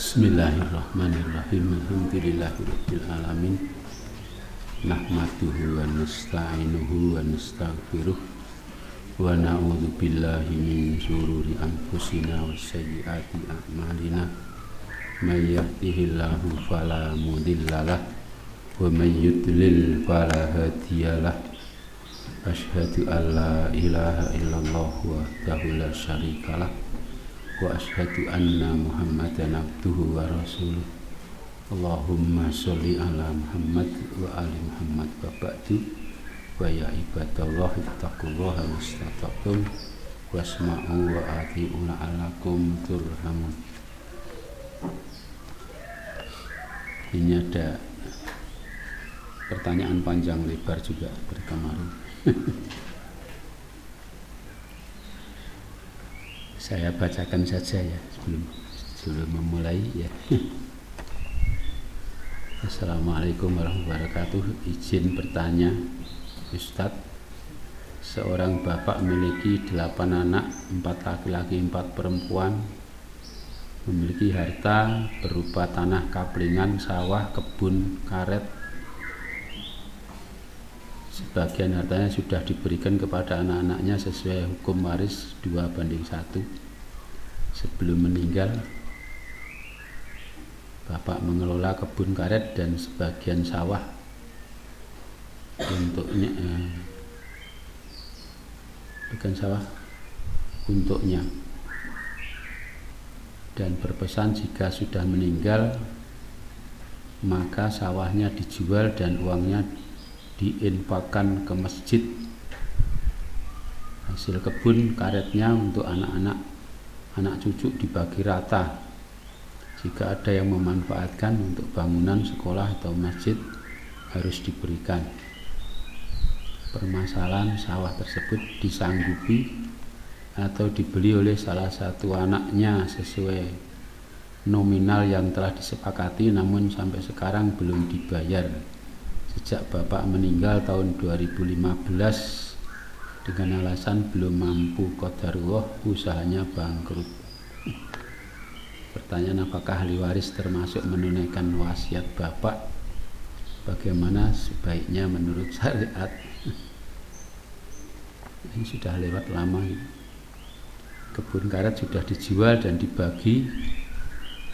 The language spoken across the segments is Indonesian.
Bismillahirrahmanirrahim. Alhamdulillahirabbil alamin. Nahmaduhu wa nasta'inuhu wa nastaghfiruh wa na'udzu billahi min shururi anfusina wa sayyiati a'malina. May yahdihillahu fala mudhillalah wa may yudlil fala hadiyalah. Asyhadu an la ilaha illallah wahdahu la syarikalah wa asyhadu anna Muhammadan abduhu wa rasuluh. Allahumma sholli ala Muhammad wa ali Muhammad wa ba'du. Wa ya ibadallah ittaqullaha mastata'tum wasma'u wa ati'u la'allakum turhamun. Ini ada pertanyaan panjang lebar juga berkemarin. Saya bacakan saja ya sebelum memulai ya. Assalamualaikum warahmatullahi wabarakatuh. Izin bertanya, Ustadz, seorang bapak memiliki 8 anak, 4 laki-laki 4 perempuan, memiliki harta berupa tanah kaplingan, sawah, kebun, karet. Sebagian hartanya sudah diberikan kepada anak-anaknya sesuai hukum waris 2:1. Sebelum meninggal, bapak mengelola kebun karet dan sebagian sawah untuknya dan berpesan jika sudah meninggal maka sawahnya dijual dan uangnya diinfakkan ke masjid. Hasil kebun karetnya untuk anak cucu dibagi rata. Jika ada yang memanfaatkan untuk bangunan sekolah atau masjid harus diberikan. Permasalahan sawah tersebut disanggupi atau dibeli oleh salah satu anaknya sesuai nominal yang telah disepakati, namun sampai sekarang belum dibayar. Sejak bapak meninggal tahun 2015 dengan alasan belum mampu qadarullah, usahanya bangkrut. Pertanyaan, apakah ahli waris termasuk menunaikan wasiat bapak? Bagaimana sebaiknya menurut syariat? Ini sudah lewat lama. Kebun karet sudah dijual dan dibagi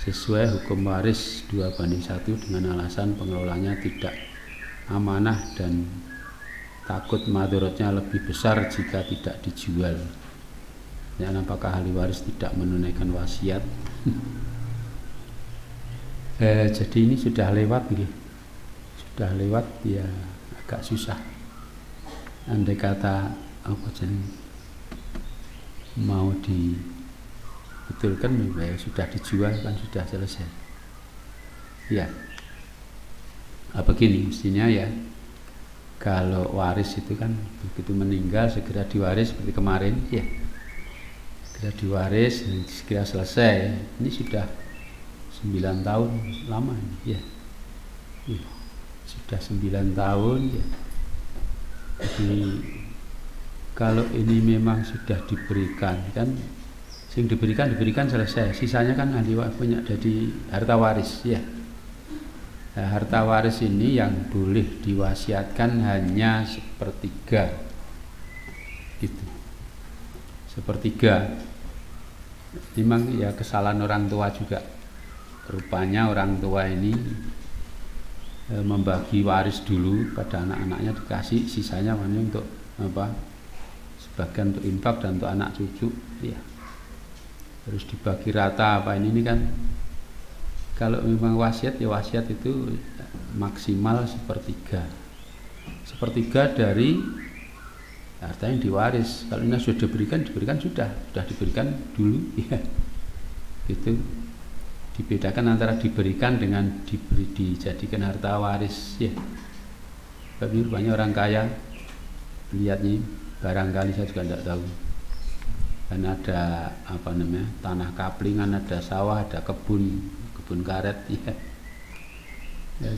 sesuai hukum waris 2:1 dengan alasan pengelolanya tidak amanah dan takut madorotnya lebih besar jika tidak dijual. Dan apakah ahli waris tidak menunaikan wasiat? Jadi ini sudah lewat gitu. Sudah lewat ya, agak susah. Andai kata mau dibetulkan ya sudah dijual kan sudah selesai. Ya. Begini mestinya ya, kalau waris itu kan begitu meninggal segera diwaris seperti kemarin ya, segera diwaris segera selesai. Ini sudah 9 tahun lama ini ya, sudah 9 tahun ya. Jadi kalau ini memang sudah diberikan kan, yang diberikan selesai, sisanya kan ahli waris punya jadi harta waris ya. Nah, harta waris ini yang boleh diwasiatkan hanya 1/3 gitu. 1/3 memang ya kesalahan orang tua juga. Rupanya orang tua ini membagi waris dulu pada anak-anaknya, dikasih sisanya untuk sebagian untuk infak dan untuk anak cucu ya. Terus dibagi rata ini kan. Kalau memang wasiat ya wasiat itu maksimal 1/3 dari harta yang diwaris. Kalau ini sudah diberikan sudah diberikan dulu ya. Itu dibedakan antara diberikan dengan dijadikan harta waris ya. Tapi banyak orang kaya lihatnya, barangkali saya juga tidak tahu. Dan ada tanah kaplingan, ada sawah, ada kebun karet ya.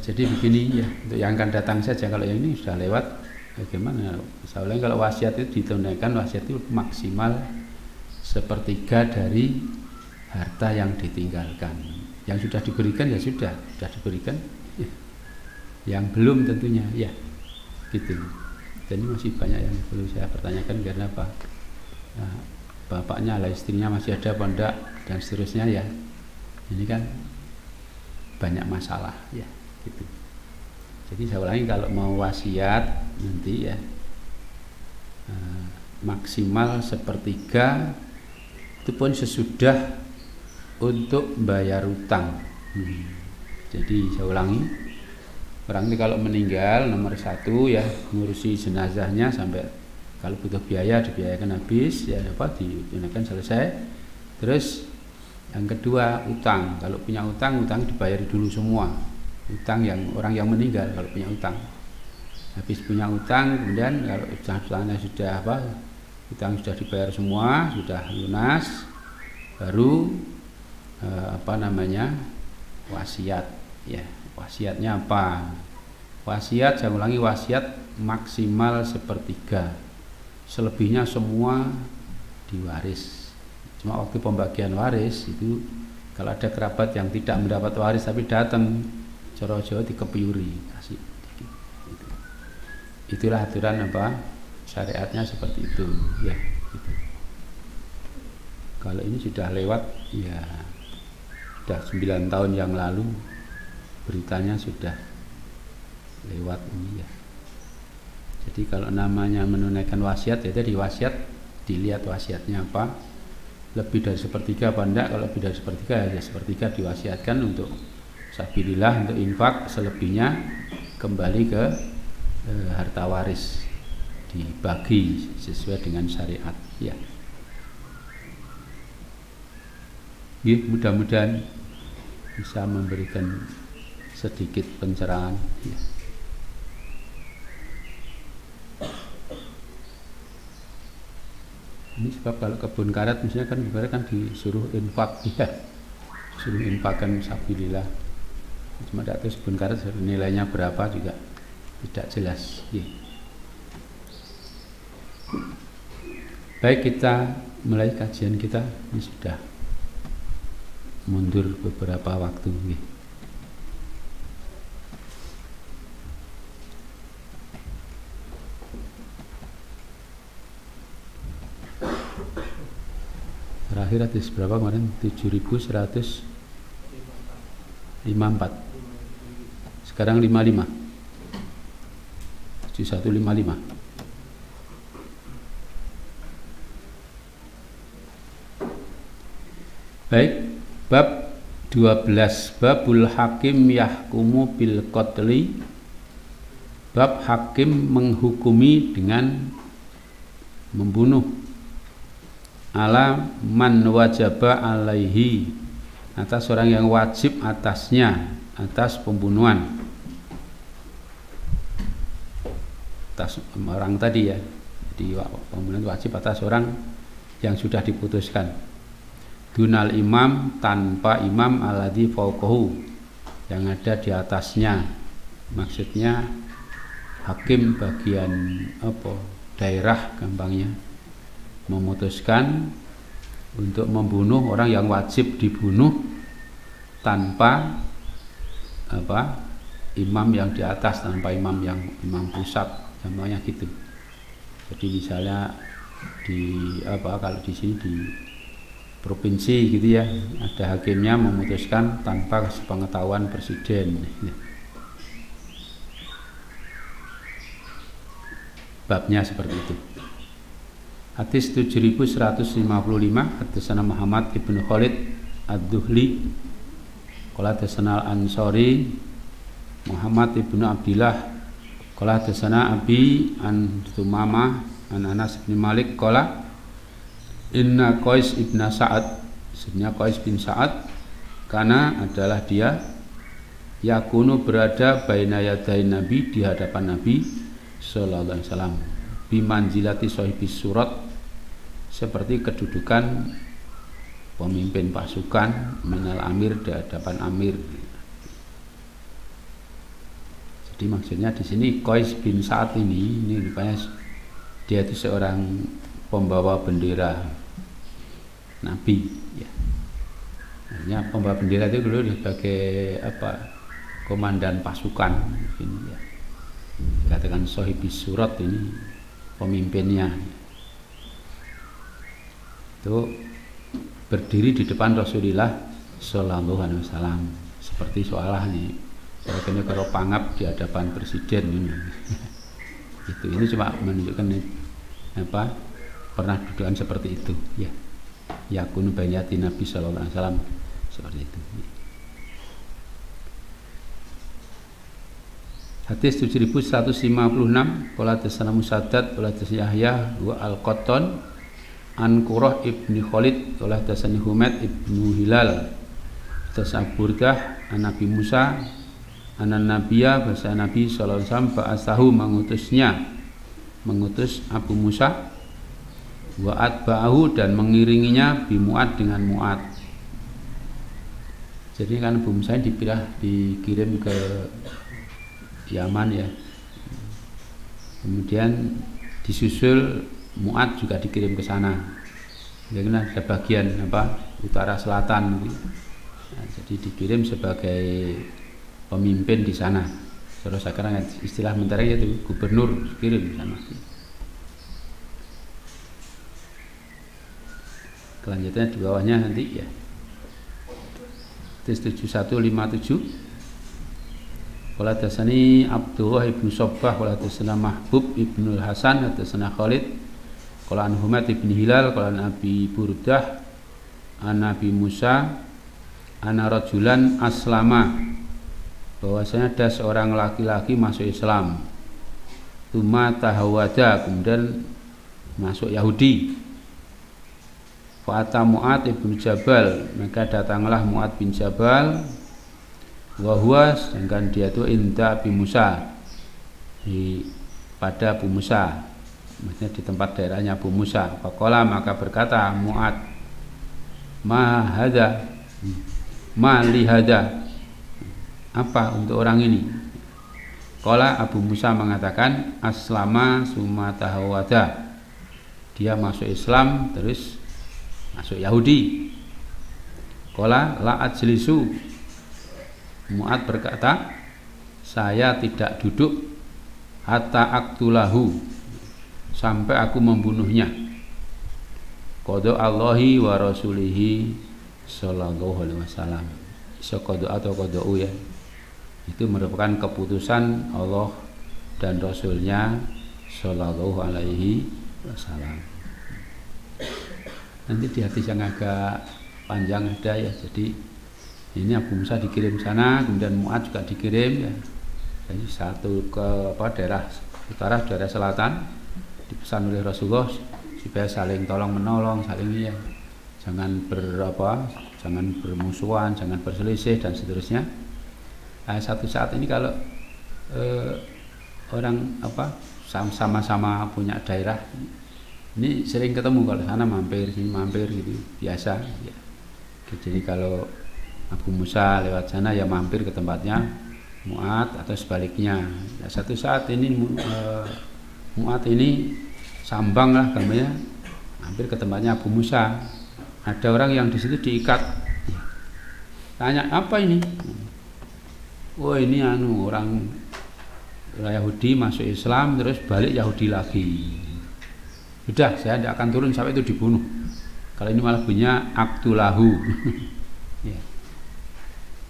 Jadi begini ya, untuk yang akan datang saja. Kalau yang ini sudah lewat bagaimana? Soalnya kalau wasiat itu ditunaikan, wasiat itu maksimal 1/3 dari harta yang ditinggalkan. Yang sudah diberikan ya sudah diberikan. Ya. Yang belum tentunya ya gitu. Dan ini masih banyak yang perlu saya pertanyakan karena apa? Nah, bapaknya lah, istrinya masih ada apa enggak dan seterusnya ya. Ini kan banyak masalah ya gitu. Jadi saya ulangi, kalau mau wasiat nanti ya maksimal 1/3 itu pun sesudah untuk bayar utang. Jadi saya ulangi, orang ini kalau meninggal nomor 1 ya ngurusi jenazahnya sampai kalau butuh biaya dibiayakan habis ya digunakan selesai. Terus yang kedua utang, kalau punya utang dibayari dulu semua. Utang yang orang yang meninggal kalau punya utang. Habis punya utang kemudian kalau utangnya sudah utang sudah dibayar semua, sudah lunas, baru wasiat ya. Wasiatnya apa? Wasiat, saya ulangi, wasiat maksimal 1/3. Selebihnya semua diwaris. Cuma waktu pembagian waris itu kalau ada kerabat yang tidak mendapat waris tapi datang, Jawa dikepiuri kasih. Itulah aturan syariatnya seperti itu ya gitu. Kalau ini sudah lewat ya sudah 9 tahun yang lalu, beritanya sudah lewat ini ya. Jadi kalau namanya menunaikan wasiat ya tadi wasiat dilihat wasiatnya apa, lebih dari 1/3 apa enggak. Kalau lebih dari 1/3 ya 1/3 diwasiatkan untuk sabilillah, untuk infak, selebihnya kembali ke harta waris, dibagi sesuai dengan syariat ya. Mudah-mudahan bisa memberikan sedikit pencerahan ya. Ini sebab kalau kebun karet misalnya kan disuruh infak ya, disuruh infakkan sabilillah. Cuma tidak tahu kebun karet nilainya berapa juga tidak jelas ya. Baik, kita mulai kajian kita. Ini sudah mundur beberapa waktu ya. Terakhir hadis berapa kemarin? 7154. Sekarang 55. 7155. Baik, bab 12, babul hakim yahkumu bil qatli. Bab hakim menghukumi dengan membunuh. Ala man wajaba alaihi, atas orang yang wajib atasnya, atas pembunuhan, atas orang tadi ya. Jadi pembunuhan wajib atas orang yang sudah diputuskan. Dunal imam, tanpa imam, alladzi fauqahu, yang ada di atasnya. Maksudnya hakim bagian daerah gampangnya memutuskan untuk membunuh orang yang wajib dibunuh tanpa imam yang di atas, tanpa imam pusat, namanya gitu. Jadi misalnya kalau di sini di provinsi gitu ya, ada hakimnya memutuskan tanpa sepengetahuan presiden. Babnya seperti itu. Hadis 7155, hadisana Muhammad ibnu Khalid ad-Duhli, qala hadisana al-Ansari Muhammad ibnu Abdillah, qala hadisana Abi an Sumamah an Anas bin Malik, qala inna Qais ibn Sa'ad, sebenarnya Qais bin Sa'ad, karena adalah dia yakunu berada baina yaday Nabi, di hadapan Nabi sallallahu alaihi wasallam, bimanzilati sahibis surat, seperti kedudukan pemimpin pasukan, minal amir, di hadapan amir. Jadi maksudnya di sini Qais bin Sa'ad ini rupanya dia itu seorang pembawa bendera Nabi ya. Hanya pembawa bendera itu dulu sebagai komandan pasukan ini ya. Dikatakan Sohibis Surat ini pemimpinnya. Itu berdiri di depan Rasulullah Sallallahu Alaihi Wasallam seperti seolah nih ini kalau pangap di hadapan presiden ini. Itu ini cuma menunjukkan pernah dudukan seperti itu ya. Yakunu bayati Nabi Sallallahu Alaihi Wasallam seperti itu. Hadis 7156 qala hadatsana Musaddad qala hadatsana Yahya wa al-Qattan an Qurrah ibni Khalid qala hadatsani Humaid ibnu Hilal hadatsana Burdah an Nabi Musa anan Nabiya bahasa Nabi sallallahu alaihi wasallam ba'asahu mengutus Abu Musa wa atba'ahu dan mengiringinya bi Mu'ad dengan Mu'ad. Jadi kan Abu Musa dikirim ke Yaman ya. Kemudian disusul Mu'ad juga dikirim ke sana. Jadi ada bagian utara selatan gitu. Nah, jadi dikirim sebagai pemimpin di sana. Terus sekarang istilah mentara itu gubernur kirim di sana. Kelanjutannya di bawahnya nanti ya. Tes 7157. Qala hadatsani Abdullah ibnu Sabbah qala hadatsana Mahbub ibnu Hasan hadatsana Khalid qala an Humaid ibn Hilal qala an Abi Burdah an Nabi Musa ana rajulan aslama, bahwasanya ada seorang laki-laki masuk Islam, tuma tahawada, kemudian masuk Yahudi. Fa'ata Mu'ad ibn Jabal, maka datanglah Mu'ad bin Jabal, wahwa, sedangkan dia itu inda Abi Musa, pada Abu Musa, maksudnya di tempat daerahnya Abu Musa. Faqala, maka berkata Mu'ad, ma hada, ma li hada, apa untuk orang ini? Qala, Abu Musa mengatakan aslama summa tahawada, dia masuk Islam terus masuk Yahudi. Qala la ajlisu, Mu'ad berkata saya tidak duduk hatta aktulahu, sampai aku membunuhnya. Qada Allahi wa rasulihi sallallahu alaihi wasallam. Iso qada atau qada'u ya, itu merupakan keputusan Allah dan Rasulnya sallallahu alaihi wasallam. Nanti di hadis yang agak panjang ada ya. Jadi ini Abu Musa dikirim sana, kemudian Mu'ad juga dikirim ya. Jadi satu ke daerah utara, daerah selatan, dipesan oleh Rasulullah supaya saling tolong menolong, saling ya, jangan jangan bermusuhan, jangan berselisih dan seterusnya. Nah, satu saat ini kalau orang sama-sama punya daerah, ini sering ketemu, kalau sana mampir, sini mampir gitu, biasa ya. Jadi kalau Abu Musa lewat sana ya mampir ke tempatnya Mu'ad atau sebaliknya. Nah, satu saat ini Mu'ad ini sambang lah gambarnya, hampir ke tempatnya Abu Musa. Ada orang yang di situ diikat. Tanya, apa ini? Oh, ini orang Yahudi masuk Islam terus balik Yahudi lagi. Sudah, saya tidak akan turun sampai itu dibunuh. Kalau ini malah punya aktulahu. Ya.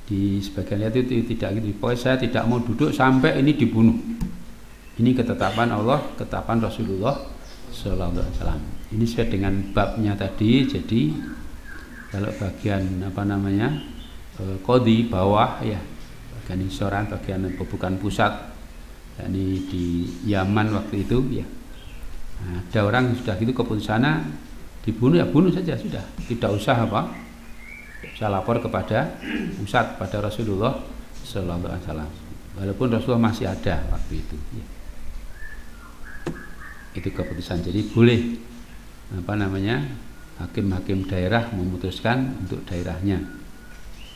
Di sebagian lihat itu tidak gitu. Pokoknya saya tidak mau duduk sampai ini dibunuh. Ini ketetapan Allah, ketetapan Rasulullah Sallallahu Alaihi Wasallam. Ini sesuai dengan babnya tadi. Jadi kalau bagian qadhi bawah ya, bagian isoran, bagian bukan pusat, yakni di Yaman waktu itu ya. Nah, ada orang sudah gitu keputusannya dibunuh ya bunuh saja sudah, tidak usah saya lapor kepada pusat, pada Rasulullah Sallallahu Alaihi Wasallam. Walaupun Rasulullah masih ada waktu itu ya. Itu keputusan. Jadi boleh hakim-hakim daerah memutuskan untuk daerahnya.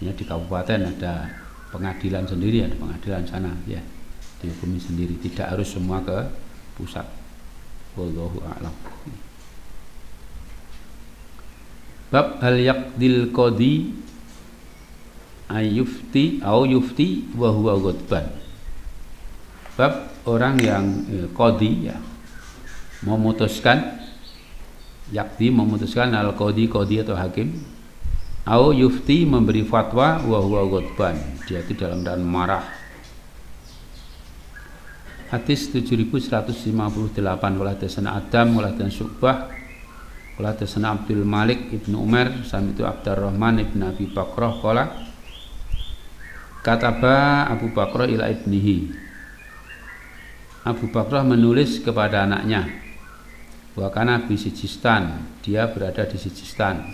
Ya, di kabupaten ada pengadilan sendiri, ada pengadilan sana ya, dihukumi sendiri, tidak harus semua ke pusat. Wallahu a'lam. Bab hal yaqdil qadhi ayufti au yufti wa huwa ghadban. Bab orang yang qadhi ya, memutuskan, yakti memutuskan, al qadhi atau hakim, au yufti memberi fatwa wa huwa ghadban, dia itu dalam keadaan marah. Hadis 7158, wala tasana Adam wala tan Syu'bah wala tasana Abdul Malik ibnu Umar sami itu Abdurrahman ibnu Abi Bakrah qala kataba Abu Bakrah ila ibnihi, Abu Bakrah menulis kepada anaknya, wa kana bi Sijistan, dia berada di Sijistan,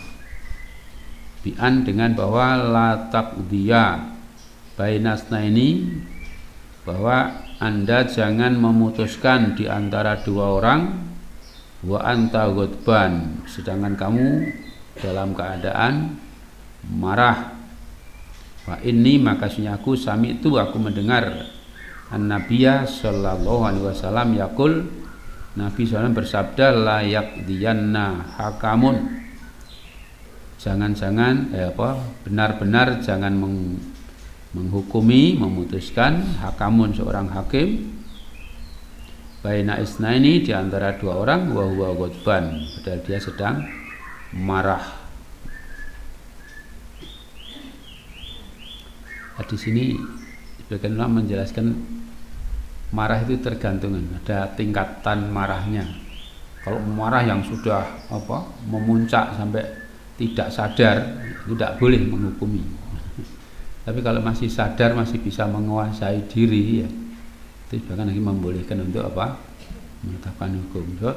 bi'an dengan bahwa la taqdiya bainasna ini, bahwa Anda jangan memutuskan di antara dua orang, wa anta ghadban, sedangkan kamu dalam keadaan marah. Wa inni, makasihnya aku sami itu aku mendengar an-nabiyya sallallahu alaihi wasallam yaqul, Nabi SAW bersabda, la yaqdiyanna hakamun, jangan-jangan benar-benar jangan menghukumi, memutuskan, hakamun seorang hakim, baina isnaini di antara dua orang, wa huwa ghadban, padahal dia sedang marah. Di sini sebagian ulama menjelaskan marah itu tergantung, ada tingkatan marahnya. Kalau marah yang sudah memuncak sampai tidak sadar, itu tidak boleh menghukumi. Tapi kalau masih sadar, masih bisa menguasai diri, ya, itu bahkan lagi membolehkan untuk menetapkan hukum. So,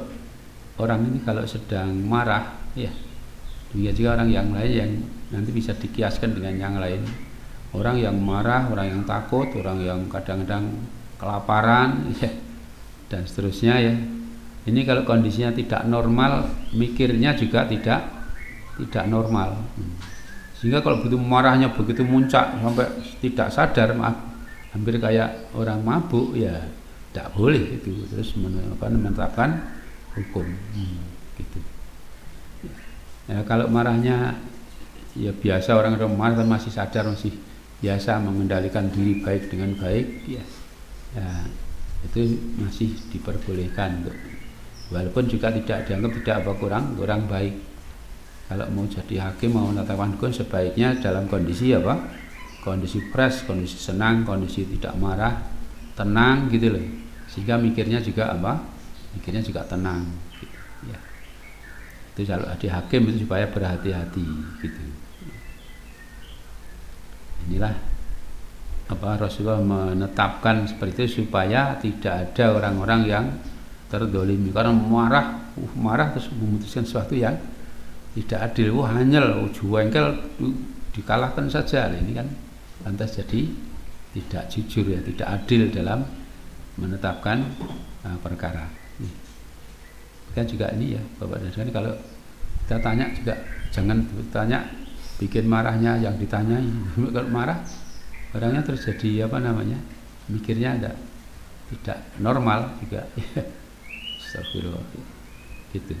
orang ini kalau sedang marah, ya, demikian juga orang yang lain yang nanti bisa dikiaskan dengan yang lain. Orang yang marah, orang yang takut, orang yang kadang-kadang kelaparan, ya, dan seterusnya, ya. Ini kalau kondisinya tidak normal, mikirnya juga tidak normal. Sehingga kalau begitu marahnya begitu muncak sampai tidak sadar, hampir kayak orang mabuk, ya tidak boleh itu, terus menetapkan hukum, gitu. Ya, kalau marahnya ya biasa, orang marah masih sadar, masih biasa mengendalikan diri baik dengan baik, ya itu masih diperbolehkan, walaupun juga tidak dianggap kurang baik. Kalau mau jadi hakim, mau menetapkan hukum, sebaiknya dalam kondisi kondisi fresh, kondisi senang, kondisi tidak marah, tenang gitu loh, sehingga mikirnya juga tenang gitu, ya. Itu kalau jadi hakim itu supaya berhati-hati gitu. Inilah Rasulullah menetapkan seperti itu supaya tidak ada orang-orang yang terdolimi karena marah terus memutuskan sesuatu yang tidak adil, hanyal, jengkel, dikalahkan saja. Ini kan lantas jadi tidak jujur, ya, tidak adil dalam menetapkan perkara. Kan juga ini ya Bapak dan Saudara, kalau kita tanya juga jangan tanya bikin marahnya yang ditanyai. Kalau marah orangnya terus jadi mikirnya tidak normal juga. Astagfirullah, gitu.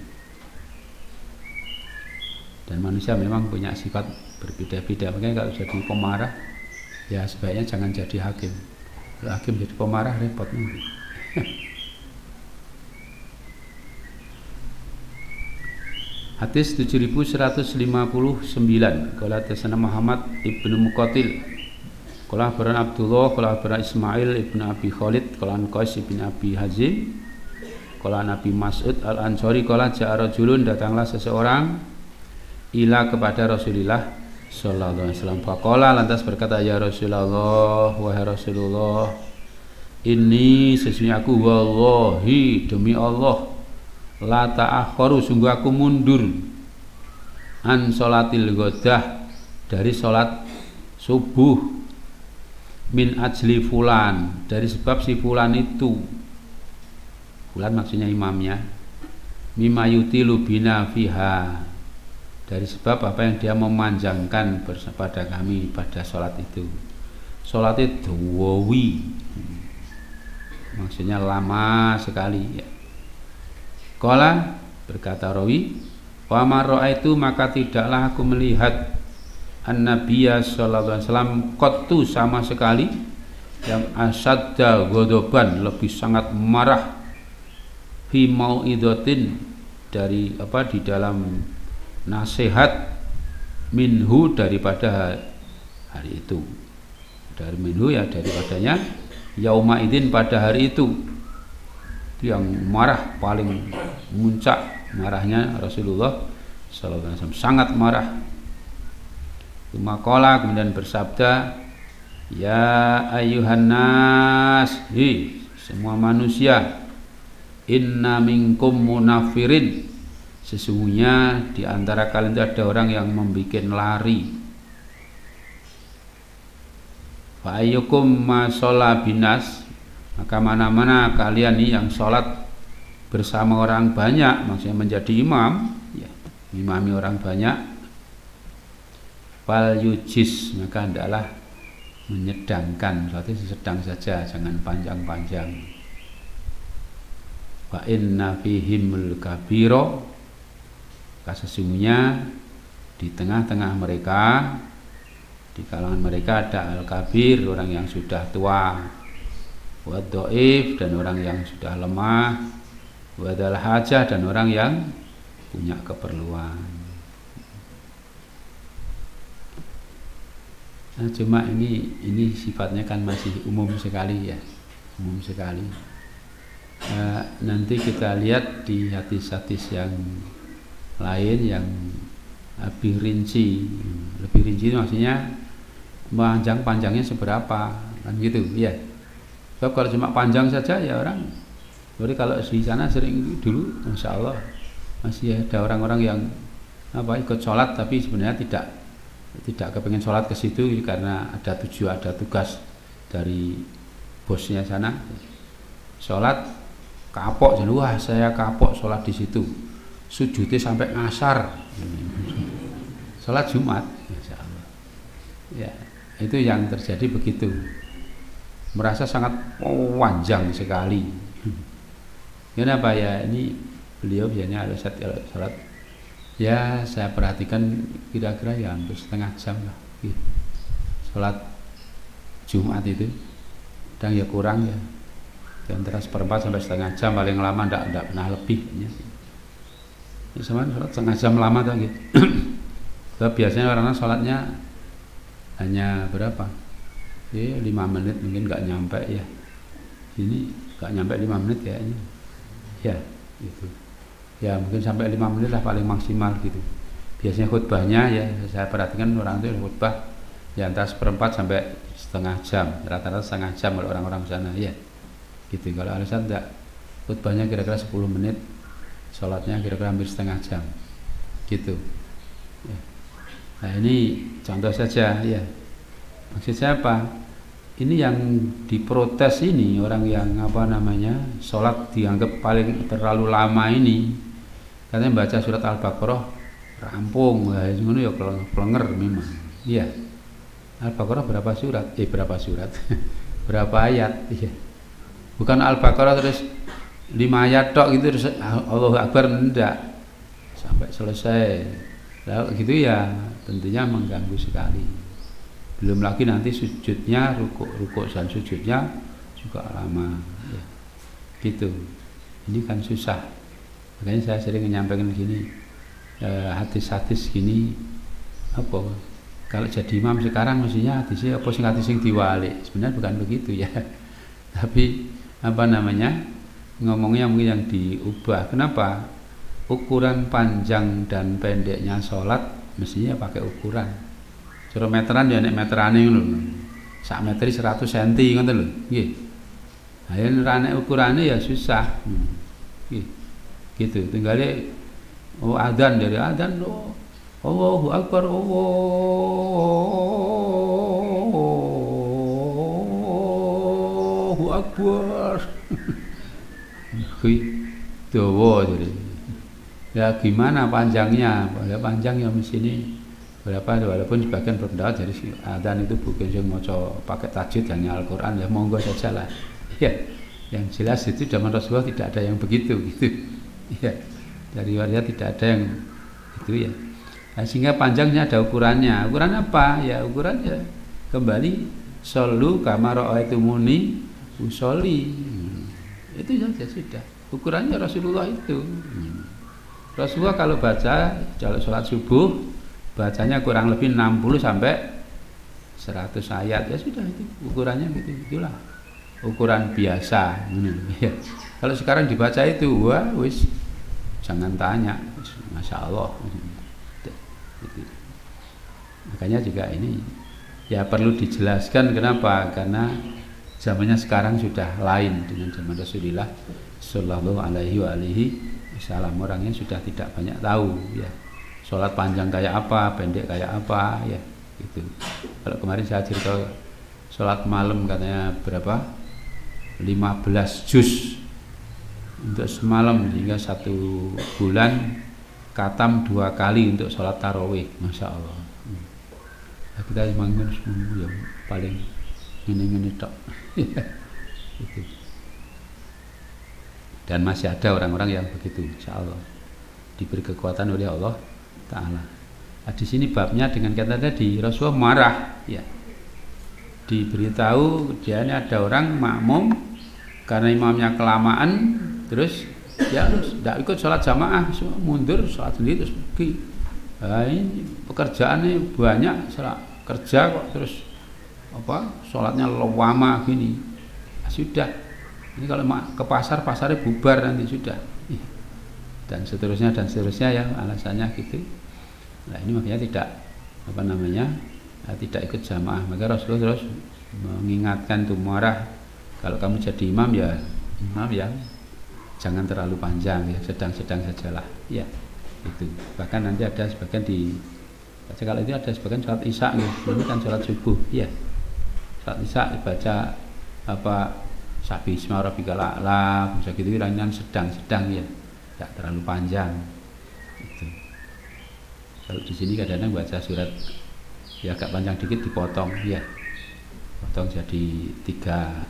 Dan manusia memang punya sifat berbeda-beda. Makanya kalau jadi pemarah, ya sebaiknya jangan jadi hakim. Kalau hakim jadi pemarah repot nanti. Hadis 7159. Qala tasana Muhammad ibnu Muqatil. Qala akhbarana Abdullah, qala akhbarana Ismail ibnu Abi Khalid, qala Qais ibnu Abi Hazim, qala Nabi Mas'ud Al-Ansari qala ja'a rajulun, datanglah seseorang ila kepada Rasulullah sallallahu alaihi wasallam. Faqala, lantas berkata, ya Rasulullah, wahai Rasulullah, ini sesungguhnya aku, wallahi, demi Allah, la ta'akharu, sungguh aku mundur, an sholatil ghadah, dari sholat subuh, min ajli fulan, dari sebab si fulan itu, fulan maksudnya imamnya, mimma yutilu bina fiha, dari sebab apa yang dia memanjangkan pada kami pada sholat itu. Sholat itu wawi, maksudnya lama sekali, ya. Qala, berkata rawi, wa ma ra'aitu, maka tidaklah aku melihat an-nabiyya sallallahu alaihi wasallam qattu sama sekali yang asadda godoban lebih sangat marah fi mau'idatin dari di dalam nasihat minhu daripada hari itu, dari minhu ya daripadanya yauma idzin pada hari itu yang marah paling muncak marahnya Rasulullah sallallahu alaihi wasallam, sangat marah. Maqala kemudian bersabda, ya ayyuhan nas, semua manusia, inna minkum munafirin, sesungguhnya di antara kalian itu ada orang yang membuat lari. Fa ayyukum ma sholla binas, maka mana-mana kalian nih yang sholat bersama orang banyak, maksudnya menjadi imam, ya, imami orang banyak, fal yujis, maka hendaklah menyedangkan, berarti sedang saja, jangan panjang-panjang. Wa inna fihimul kabiro, sesungguhnya di tengah-tengah mereka, di kalangan mereka ada al-kabir, orang yang sudah tua, wa dhaif, dan orang yang sudah lemah, wa dzal hajah, dan orang yang punya keperluan. Nah, cuma ini sifatnya kan masih umum sekali ya, umum sekali. Nanti kita lihat di hadis-hadis yang lain yang lebih rinci maksudnya panjangnya seberapa kan gitu ya. Sebab kalau cuma panjang saja ya orang, jadi kalau di sana sering dulu, masya Allah masih ada orang-orang yang ikut sholat tapi sebenarnya tidak kepengen sholat ke situ karena ada tugas dari bosnya sana. Sholat kapok, jadi wah saya kapok sholat di situ, sujudnya sampai ngasar. Sholat Jumat, masya Allah. Ya, itu yang terjadi begitu. Merasa sangat panjang sekali. Kenapa ya? Ini beliau biasanya ada sholat. Ya saya perhatikan kira-kira ya hampir setengah jam lah. Sholat Jumat itu, dan ya kurang ya. Di antara seperempat sampai setengah jam, paling lama tidak pernah lebih. Ya. Sama sholat setengah jam lama tuh gitu. Sebab biasanya orang-orang sholatnya hanya berapa? 5 menit mungkin nggak nyampe ya. Ini nggak nyampe 5 menit kayaknya. Ya, gitu. Ya mungkin sampai 5 menit lah paling maksimal gitu. Biasanya khutbahnya ya saya perhatikan orang itu khutbah ya antara seperempat sampai setengah jam, rata-rata setengah jam kalau orang-orang sana ya. Gitu. Kalau alasan enggak, khutbahnya kira-kira 10 menit, sholatnya kira-kira hampir setengah jam gitu ya. Nah ini contoh saja ya. Maksud saya apa? Ini yang diprotes ini orang yang sholat dianggap paling terlalu lama ini, katanya baca surat Al-Baqarah rampung, itu ya pelenger memang. Iya. Al-Baqarah berapa surat? Berapa ayat? Iya. Bukan Al-Baqarah terus 5 ayat tok gitu terus Allahu Akbar, enggak. Sampai selesai. Lalu gitu ya tentunya mengganggu sekali. Belum lagi nanti sujudnya, rukuk dan sujudnya juga lama ya. Gitu. Ini kan susah. Makanya saya sering menyampaikan gini, hadis-hadis gini kalau jadi imam sekarang mestinya hadisnya hadis sing diwalik. Sebenarnya bukan begitu ya. Tapi ngomongnya mungkin yang diubah. Kenapa? Ukuran panjang dan pendeknya sholat mestinya pakai ukuran. Cara meteran ya nek meterane ngono. Sak meteri 100 cm ngoten lho. Nggih. Ha yen nek ukurane ya susah. Nggih. Gitu. Tinggale adzan dari adzan Allahu Akbar, Allahu Akbar. Dawa jadi. Ya gimana panjangnya? Panjang ya mesti ini berapa, walaupun sebagian berpendapat dari adzan itu bukan yang mau pakai tajwid hanya Al-Quran, ya monggo saja lah ya. Yang jelas itu zaman Rasulullah tidak ada yang begitu gitu ya, dari waria tidak ada yang itu ya. Nah, sehingga panjangnya ada ukurannya. Ukuran apa? Ya ukurannya kembali sallu kama ra'aitumuni usolli. Itu saja sudah. Ukurannya Rasulullah itu. Rasulullah kalau sholat subuh bacanya kurang lebih 60 sampai 100 ayat, ya sudah, itu ukurannya gitu. Itulah ukuran biasa. Ya. Kalau sekarang dibaca itu, wah wis jangan tanya, masya Allah. Gitu. Makanya juga ini ya perlu dijelaskan kenapa? Karena zamannya sekarang sudah lain dengan zaman Rasulullah Shallallahu Alaihi Wasallam. Orangnya sudah tidak banyak tahu ya. Sholat panjang kayak apa, pendek kayak apa ya. Gitu. Kalau kemarin saya cerita sholat malam katanya berapa? 15 juz untuk semalam, sehingga 1 bulan katam 2 kali untuk sholat tarawih, masya Allah. Nah, kita memang yang paling ini tok. Gitu. Dan masih ada orang-orang yang begitu, insya Allah diberi kekuatan oleh Allah Ta'ala. Nah, di sini babnya dengan kata tadi Rasulullah marah ya, diberitahu dia ini ada orang makmum karena imamnya kelamaan, terus ya harus tidak ikut sholat jamaah, mundur sholat sendiri terus pergi. Nah, ini pekerjaannya banyak, sholat kerja kok terus apa sholatnya lama gini. Nah, sudah ini kalau ke pasarnya bubar nanti sudah, dan seterusnya ya alasannya gitu. Nah ini makanya tidak tidak ikut jamaah. Maka Rasulullah terus mengingatkan tuh marah, kalau kamu jadi imam ya jangan terlalu panjang ya, sedang-sedang sajalah ya itu. Bahkan nanti ada sebagian kalau itu ada sebagian sholat isya gitu. Ini kan sholat subuh ya, sholat isya dibaca apa Sabi isma rabbikal a'la bisa gitu, kan sedang-sedang ya, tidak terlalu panjang gitu. Kalau di sini kadang-kadang baca surat ya agak panjang dikit dipotong ya, potong jadi tiga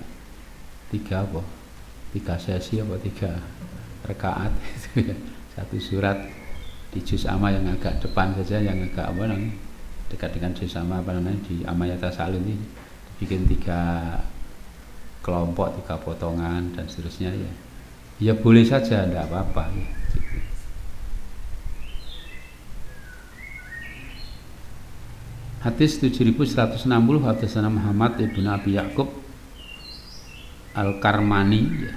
sesi apa 3 rakaat itu ya. Satu surat di juz amma yang agak depan saja, yang agak dekat dengan juz amma di Amayata Salun ini dibikin 3 kelompok, 3 potongan dan seterusnya ya. Ya boleh saja, tidak apa-apa ya. Gitu. Hadis 7160 hadisana Muhammad ibnu Abi Ya'qub Al-Karmani ya,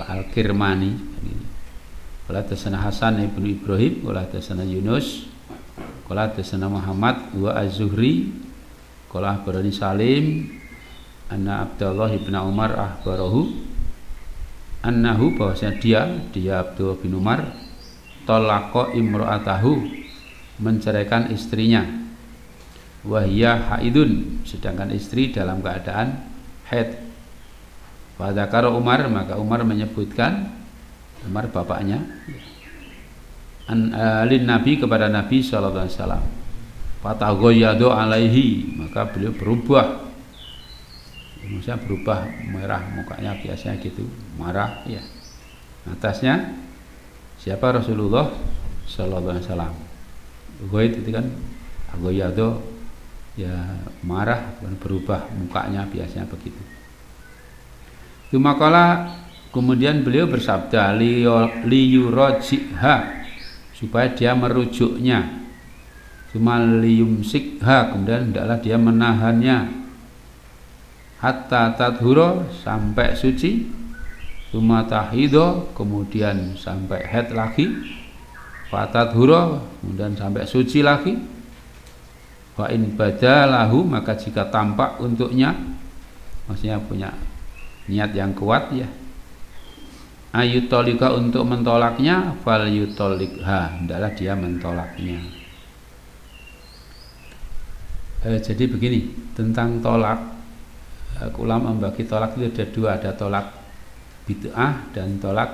Al-Kirmani. Qala hadisana Hasan ibnu Ibrahim, qala hadisana Yunus, qala hadisana Muhammad wa Az-Zuhri, qala akhbarani Salim anna Abdullah ibnu Umar akhbarahu annahu bahwasanya dia Abdullah bin Umar talaqa imra'atahu menceraikan istrinya, wahia haidun sedangkan istri dalam keadaan haid. Pada karo Umar, maka Umar menyebutkan, Umar bapaknya alin Nabi kepada Nabi sallallahu alaihi wasallam, fataghayyadu alaihi, maka beliau berubah, maksudnya berubah merah mukanya, biasanya gitu marah ya. Atasnya siapa? Rasulullah sallallahu alaihi wasallam. Ghaid itu kan aghayyadu ya marah dan berubah mukanya, biasanya begitu. Tumakala kemudian beliau bersabda liyurajiha, supaya dia merujuknya, cuma liyumsikha, kemudian hendaklah dia menahannya, hatta tadhura sampai suci, cuma tahido kemudian sampai haid lagi, fatadhura kemudian sampai suci lagi, wa in badalahu, maka jika tampak untuknya, maksudnya punya niat yang kuat ya, ayutolika untuk mentolaknya, fal yutolikha, hendaklah dia mentolaknya. Jadi begini tentang tolak, ulama membagi tolak itu ada 2, ada tolak bid'ah dan tolak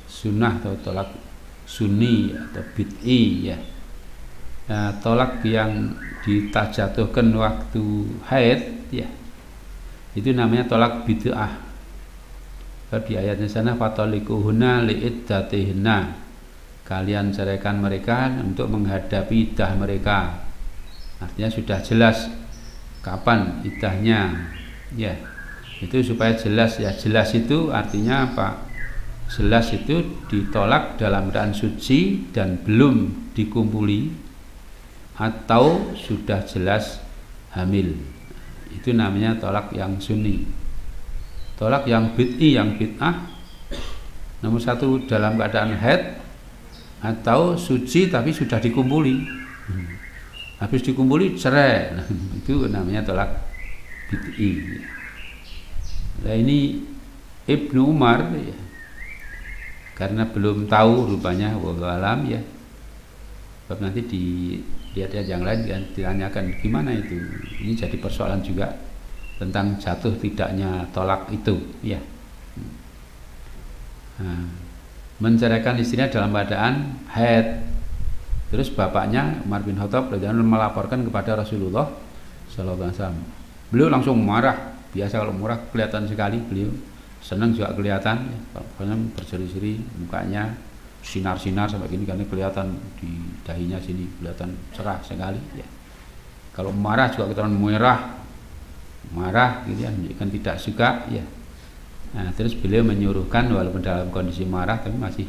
sunnah atau tolak sunni atau bid'i ya. Nah, tolak yang ditajatuhkan waktu haid ya, itu namanya tolak bid'ah. Di ayatnya sana fatolikuhuna li'iddatihinna, kalian ceraikan mereka untuk menghadapi iddah mereka. Artinya sudah jelas kapan iddahnya, ya. Itu supaya jelas ya. Jelas itu artinya apa? Jelas itu ditolak dalam keadaan suci dan belum dikumpuli atau sudah jelas hamil. Itu namanya tolak yang sunni. Tolak yang bid'i, yang bid'ah, nomor satu dalam keadaan haid atau suci tapi sudah dikumpuli. Habis dikumpuli cerai. Itu namanya tolak bid'i. Nah ini Ibnu Umar ya, karena belum tahu rupanya wallahu alam ya. Sebab nanti dilihat yang lain kan ditanyakan gimana itu. Ini jadi persoalan juga tentang jatuh tidaknya tolak itu ya. Nah, menceraikan istrinya dalam keadaan haid. Terus bapaknya Umar bin Khattab melaporkan kepada Rasulullah sallallahu alaihi wasallam. Beliau langsung marah. Biasa kalau marah kelihatan sekali, beliau senang juga kelihatan ya. Pokoknya berseri-seri mukanya, sinar-sinar sampai gini karena kelihatan di dahinya sini kelihatan cerah sekali ya. Kalau marah juga kelihatan marah gitu ya, menunjukkan tidak suka ya. Nah, terus beliau menyuruhkan walaupun dalam kondisi marah tapi masih,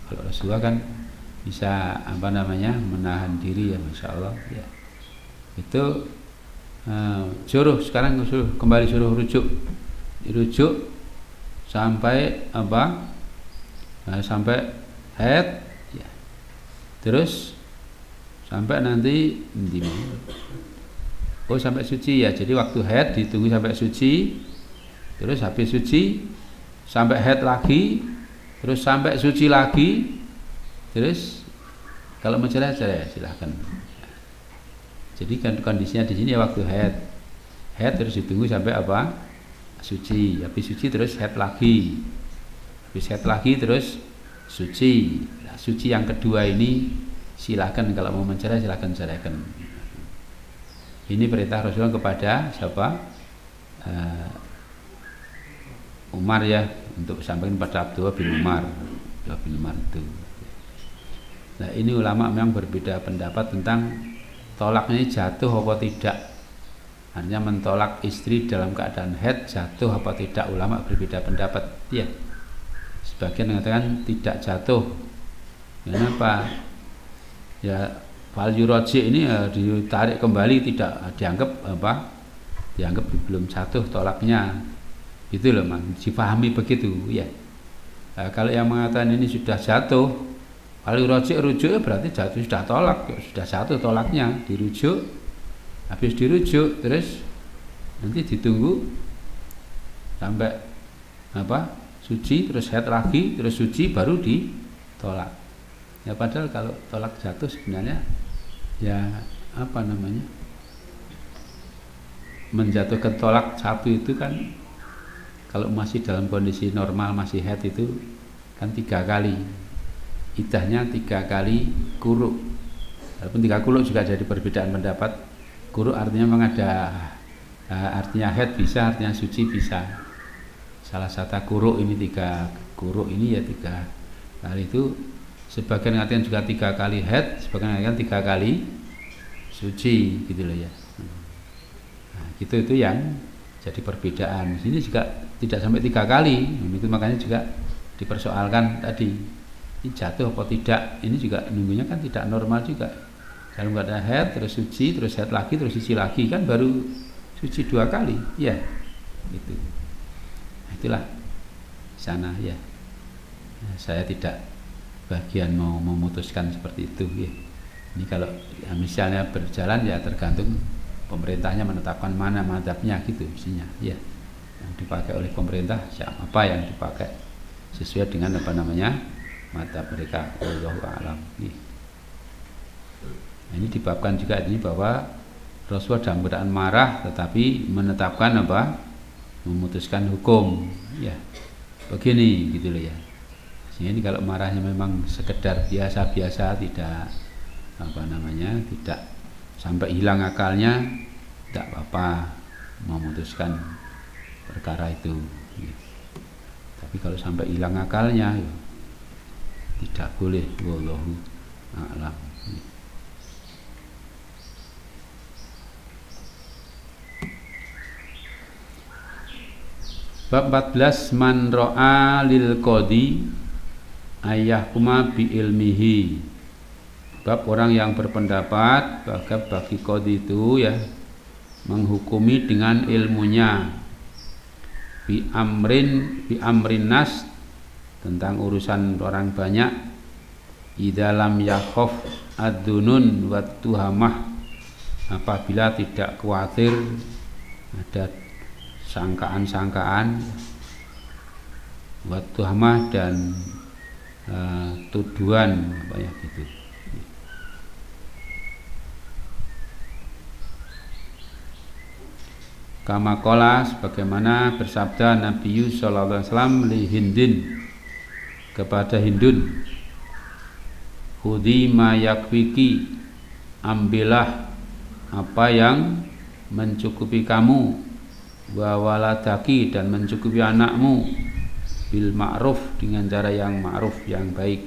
kalau Rasulullah kan bisa apa namanya menahan diri ya, masya Allah ya. Itu sekarang kembali suruh rujuk sampai apa? Sampai haid ya. Terus sampai nanti sampai suci ya. Jadi waktu haid ditunggu sampai suci. Terus habis suci sampai haid lagi, terus sampai suci lagi. Terus kalau mau cerai silahkan. Jadi kan kondisinya di sini ya waktu haid terus ditunggu sampai apa? Suci. Habis suci terus haid lagi. Habis haid lagi terus suci. Nah, suci yang kedua ini silahkan kalau mau mencerai silahkan ceraikan. Ini perintah Rasulullah kepada siapa? Umar ya, untuk sampaikan pada Abdullah bin Umar itu. Nah ini ulama memang berbeda pendapat tentang tolaknya jatuh apa tidak. Hanya mentolak istri dalam keadaan haid jatuh apa tidak, ulama berbeda pendapat ya. Sebagian mengatakan tidak jatuh. Kenapa? Ya fal yuraji ini ditarik kembali, tidak dianggap apa? Dianggap belum jatuh tolaknya. Itu loh man, dipahami begitu ya. Nah, kalau yang mengatakan ini sudah jatuh, kalau rujuk berarti jatuh sudah tolak, sudah jatuh tolaknya, dirujuk. Habis dirujuk terus nanti ditunggu sampai apa? Suci, terus haid lagi, terus suci baru ditolak. Ya padahal kalau tolak jatuh sebenarnya ya apa namanya? Menjatuhkan tolak satu itu kan kalau masih dalam kondisi normal masih haid itu kan 3 kali. Iddahnya 3 kali quru. Walaupun 3 quru juga jadi perbedaan pendapat. Quru artinya memang ada artinya haid bisa, artinya suci bisa. Salah satu quru ini 3 quru ini ya 3 kali itu. Sebagian mengatakan juga 3 kali haid, sebagian mengatakan 3 kali suci gitu loh ya. Nah, gitu itu yang jadi perbedaan. Di sini juga tidak sampai 3 kali. Itu makanya juga dipersoalkan tadi ini jatuh apa tidak. Ini juga nunggunya kan tidak normal juga. Kalau nggak ada haid terus suci, terus haid lagi, terus suci lagi kan baru suci 2 kali. Ya, gitu. Nah, itulah sana ya. Nah, saya tidak bagian mau memutuskan seperti itu ya. Ini kalau ya, misalnya berjalan ya tergantung pemerintahnya menetapkan mana mazhabnya gitu mestinya ya. Yang dipakai oleh pemerintah apa yang dipakai sesuai dengan apa namanya mazhab mereka. Wallahu a'lam. Nah, ini dibabkan juga ini bahwa Rasulullah dalam keadaan marah tetapi menetapkan apa? Memutuskan hukum ya. Begini gitu loh ya. Sehingga ini kalau marahnya memang sekedar biasa-biasa tidak apa namanya tidak sampai hilang akalnya tidak apa-apa memutuskan perkara itu. Tapi kalau sampai hilang akalnya tidak boleh. Wallahu a'lam. Bab 14 man ro'a lil qadi ayyahkuma bi ilmihi. Bab orang yang berpendapat bagi qadi itu ya menghukumi dengan ilmunya. Bi amrin nas, tentang urusan orang banyak. Idza lam yakhaf ad-dunun wa tuhamah, apabila tidak khawatir ada sangkaan-sangkaan, wa tuhamah dan tuduhan apa ya gitu. Kama qala, sebagaimana bersabda Nabi sallallahu alaihi wasallam li Hindin, kepada Hindun, khudhi ma yakwiki, ambillah apa yang mencukupi kamu, wa waladaki, dan mencukupi anakmu, bil ma'ruf, dengan cara yang ma'ruf, yang baik.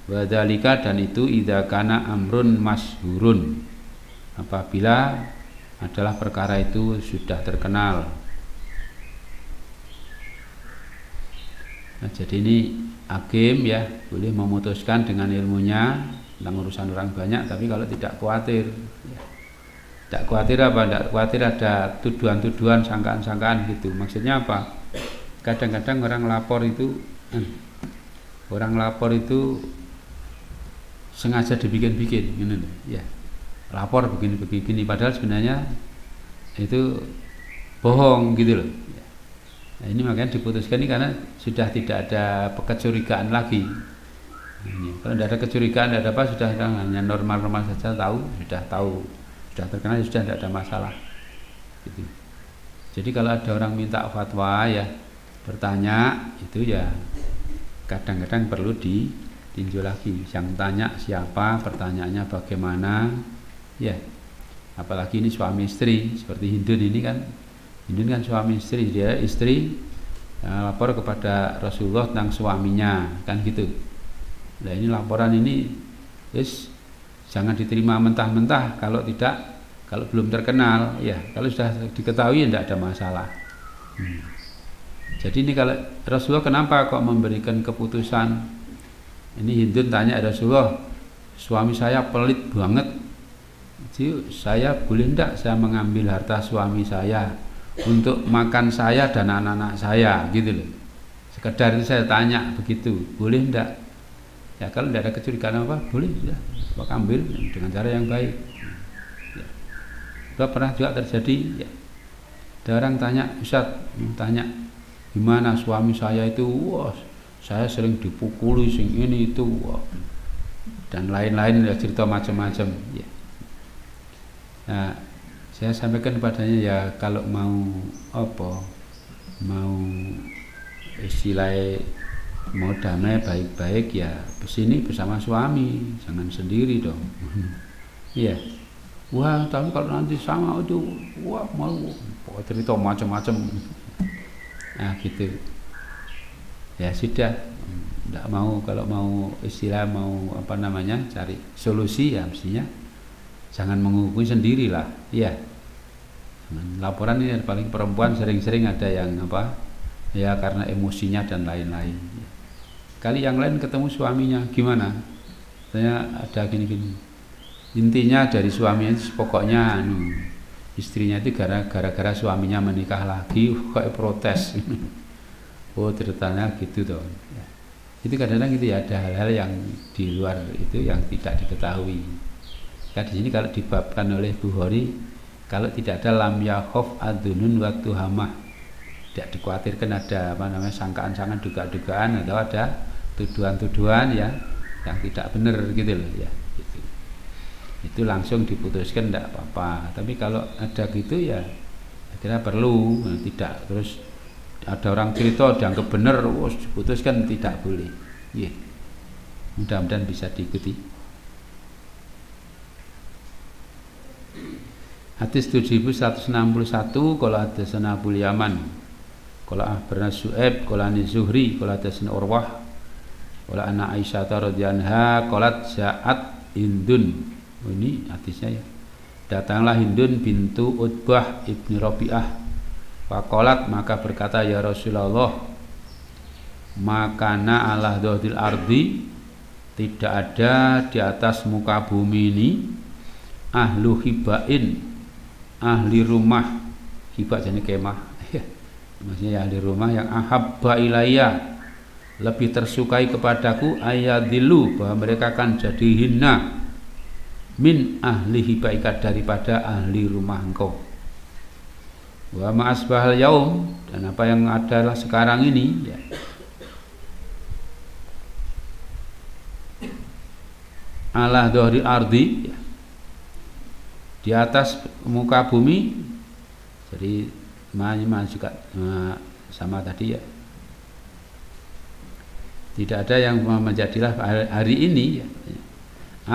Wa dzalika, dan itu idza kana amrun masyhurun, apabila adalah perkara itu sudah terkenal. Nah, jadi ini hakim ya boleh memutuskan dengan ilmunya tentang urusan orang banyak, tapi kalau tidak khawatir ya. Tidak khawatir apa? Tidak khawatir ada tuduhan-tuduhan, sangkaan-sangkaan gitu. Maksudnya apa? Kadang-kadang orang lapor itu sengaja dibikin-bikin gitu ya. Lapor begini, padahal sebenarnya itu bohong gitu loh. Nah, ini makanya diputuskan ini karena sudah tidak ada kecurigaan lagi. Ini, kalau tidak ada kecurigaan, tidak ada apa, sudah hanya normal-normal saja, sudah terkenal, sudah tidak ada masalah. Gitu. Jadi kalau ada orang minta fatwa ya bertanya, itu ya kadang-kadang perlu ditinjau lagi. Yang tanya siapa, pertanyaannya bagaimana. Ya, apalagi ini suami istri seperti Hindun ini kan. Hindun kan suami istri, dia istri lapor kepada Rasulullah tentang suaminya kan gitu. Nah ini laporan ini jangan diterima mentah-mentah, kalau belum terkenal ya, kalau sudah diketahui tidak ada masalah. Jadi ini kalau Rasulullah kenapa kok memberikan keputusan ini? Hindun tanya Rasulullah, suami saya pelit banget. Jadi saya boleh enggak saya mengambil harta suami saya untuk makan saya dan anak-anak saya gitu loh. Sekedar itu saya tanya begitu, boleh enggak? Ya kalau tidak ada kecurigaan apa, boleh ya, Bapak ambil dengan cara yang baik. Ya. Sudah pernah juga terjadi ya. Ada orang tanya, Ustaz, tanya gimana suami saya itu, wah saya sering dipukuli sing ini itu, wah, dan lain-lain ya, cerita macam-macam ya. Nah, saya sampaikan kepadanya ya kalau mau istilahnya mau damai baik-baik ya kesini bersama suami, jangan sendiri dong. Iya. Wah, tapi kalau nanti sama itu, wah mau cerita macam-macam. Nah gitu. Ya sudah, tidak mau, kalau mau istilah cari solusi ya mestinya jangan menghukumi sendirilah, iya. Laporan ini paling perempuan sering-sering ada yang ya karena emosinya dan lain-lain. Kali yang lain ketemu suaminya gimana? Saya ada gini-gini. Intinya dari suaminya itu pokoknya istrinya itu gara-gara suaminya menikah lagi kok protes. Oh ceritanya gitu toh. Ya. Itu kadang-kadang itu ya ada hal-hal yang di luar itu yang tidak diketahui. Nah, di sini kalau dibabkan oleh Bukhari, kalau tidak ada lam yakhaf adunun wa tuhamah, tidak dikhawatirkan ada sangkaan-sangkaan, dugaan-dugaan atau ada tuduhan-tuduhan ya yang tidak benar gitu loh ya. Gitu. Itu langsung diputuskan tidak apa-apa. Tapi kalau ada gitu ya akhirnya perlu, tidak terus ada orang cerita dianggap benar, diputuskan tidak boleh. Ya. Mudah-mudahan bisa diikuti. Hadis 7161 qala hadatsana Abu Yaman qala akhbarana Su'aib qala an Zuhri qala hadatsana Urwah Wala anna Aisyah radhiyallahu anha qalat ja'at Hindun. Oh, ini hadisnya ya. Datanglah Hindun bintu Utbah ibni Rabi'ah. Faqalat, maka berkata, ya Rasulullah, makana ala dhahril ardi, tidak ada di atas muka bumi ini ahlu hibain, ahli rumah. Hibah jadi kemah. Maksudnya ahli rumah yang ahabba ilayya, lebih tersukai kepadaku, ayadilu, bahwa mereka akan jadi hina, min ahli hibaika, daripada ahli rumah engkau. Wa ma'asbahal yaum, dan apa yang adalah sekarang ini ya, ala dhahri ardi ya, di atas muka bumi. Jadi juga sama tadi ya, tidak ada yang menjadilah hari ini ya.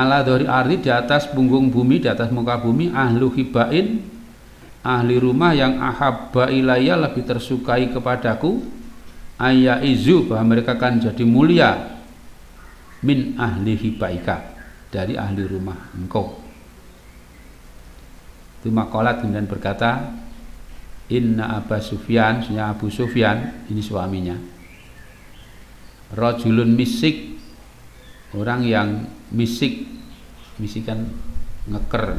Ala dhahri ardi, di atas punggung bumi, di atas muka bumi, ahlu hibain, ahli rumah yang ahabba ilayya, lebih tersukai kepadaku, ayaizu, bahwa mereka akan jadi mulia, min ahli hibaika, dari ahli rumah engkau. Itu maqalat, kemudian berkata, inna Aba Sufyan, sunya Abu Sufyan, ini suaminya, rajulun misik, orang yang misik kan ngeker,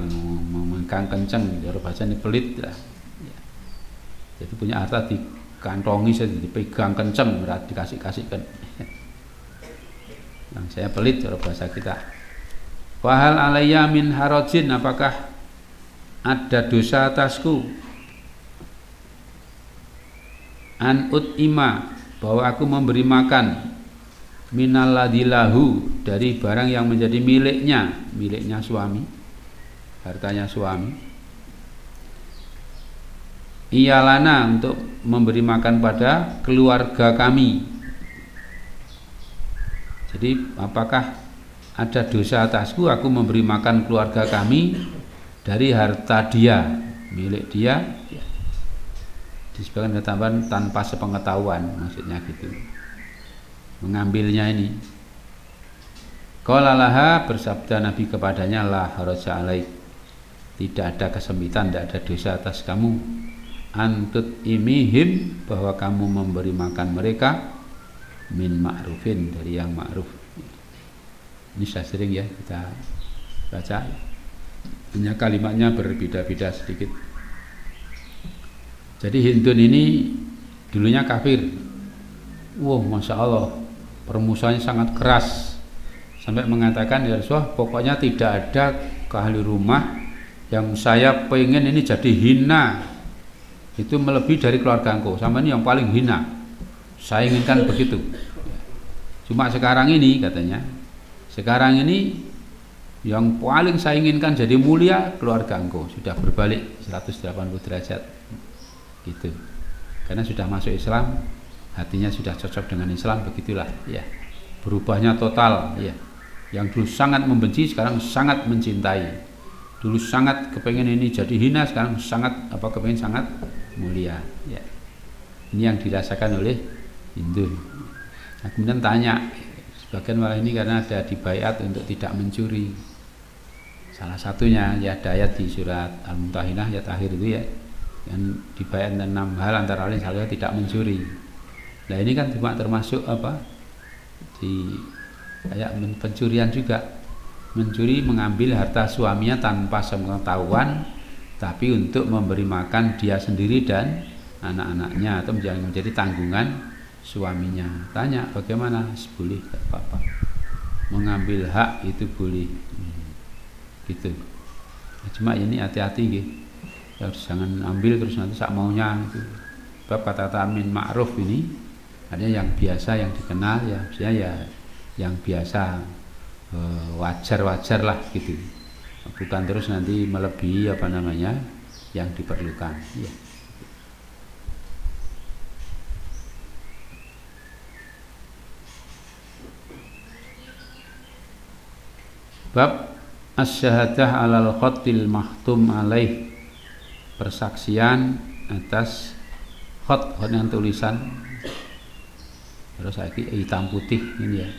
memegang kenceng, cara bahasanya pelit lah ya. Jadi punya harta dikantongi, saya dipegang kenceng, berarti dikasih-kasihkan. Yang saya pelit, cara bahasa kita. Wahal alayya min harajin, apakah ada dosa atasku, an ut'ima, bahwa aku memberi makan, minalladilahu, dari barang yang menjadi miliknya suami, hartanya suami, iyalana, untuk memberi makan pada keluarga kami. Jadi apakah ada dosa atasku, aku memberi makan keluarga kami dari harta dia, milik dia, disebutkan tambahan tanpa sepengetahuan, maksudnya gitu, mengambilnya ini. Qala laha, bersabda Nabi kepadanya, la haraja alaik, tidak ada kesempitan, tidak ada dosa atas kamu, antut imihim, bahwa kamu memberi makan mereka, min ma'rufin, dari yang ma'ruf. Ini sudah sering ya kita baca, hanya kalimatnya berbeda-beda sedikit. Jadi Hindun ini dulunya kafir. Wah, Masya Allah, permusuhannya sangat keras, sampai mengatakan, ya Rasulullah, pokoknya tidak ada ke ahli rumah yang saya pengen ini jadi hina, itu melebihi dari keluarga engkau, sama ini yang paling hina, saya inginkan begitu. Cuma sekarang ini, katanya, sekarang ini yang paling saya inginkan jadi mulia keluarga engkau, sudah berbalik 180 derajat gitu, karena sudah masuk Islam, hatinya sudah cocok dengan Islam, begitulah ya, berubahnya total ya. Yang dulu sangat membenci, sekarang sangat mencintai. Dulu sangat kepengen ini jadi hina, sekarang sangat kepengen sangat mulia ya. Ini yang dirasakan oleh Hindu. Nah, kemudian tanya, sebagian malah ini karena ada dibaiat untuk tidak mencuri. Salah satunya ya ada ayat di surat Al-Mumtahinah ayat akhir itu ya, yang dibaiat dan 6 hal, antara lain salah tidak mencuri. Nah ini kan cuma termasuk di kayak pencurian juga, mencuri, mengambil harta suaminya tanpa sepengetahuan, tapi untuk memberi makan dia sendiri dan anak-anaknya, atau menjadi tanggungan suaminya. Tanya bagaimana? Boleh, tidak apa-apa, mengambil hak itu boleh gitu. Nah, cuma ini hati-hati gitu ya, jangan ambil terus nanti sak maunya itu. Sebab kata min ma'ruf ini ada yang biasa, yang dikenal ya, misalnya ya yang biasa, wajar-wajar lah gitu, bukan terus nanti melebihi yang diperlukan ya. Bab as-syahadah alal khatil mahtum alaih, persaksian atas khat yang tulisan, terus lagi hitam putih ini ya,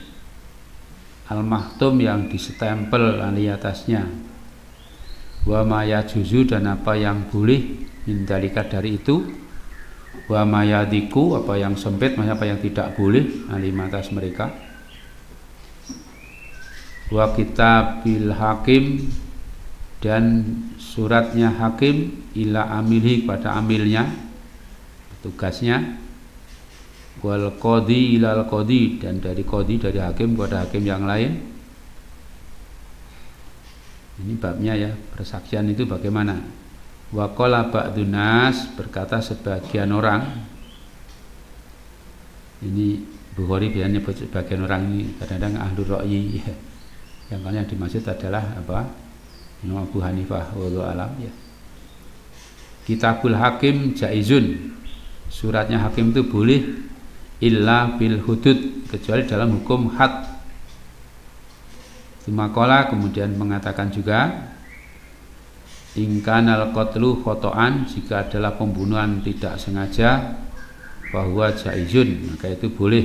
al-mahtum yang disestempel di atasnya, wa ma yajuzu dan apa yang boleh min dalika dari itu, wa ma yadiku apa yang sempit, apa yang tidak boleh atas mereka, wa kitabil hakim dan suratnya hakim ila amilhi pada amilnya tugasnya, wal qadi ilal qadi dan dari qadi dari hakim kepada hakim yang lain. Ini babnya ya, persaksian itu bagaimana. Wa qala ba'dun nas berkata sebagian orang. Ini Bukhari biasanya nyebut sebagian orang ini kadang-kadang ahlu ra'yi ya. Yang kalian dimaksud adalah apa? Imam Abu Hanifah wallahu alam ya. Kitabul hakim jaizun. Suratnya hakim itu boleh illa bil hudud kecuali dalam hukum had. Sumakola kemudian mengatakan juga ingkanal qatlu khotoan jika adalah pembunuhan tidak sengaja bahwa jaizun maka itu boleh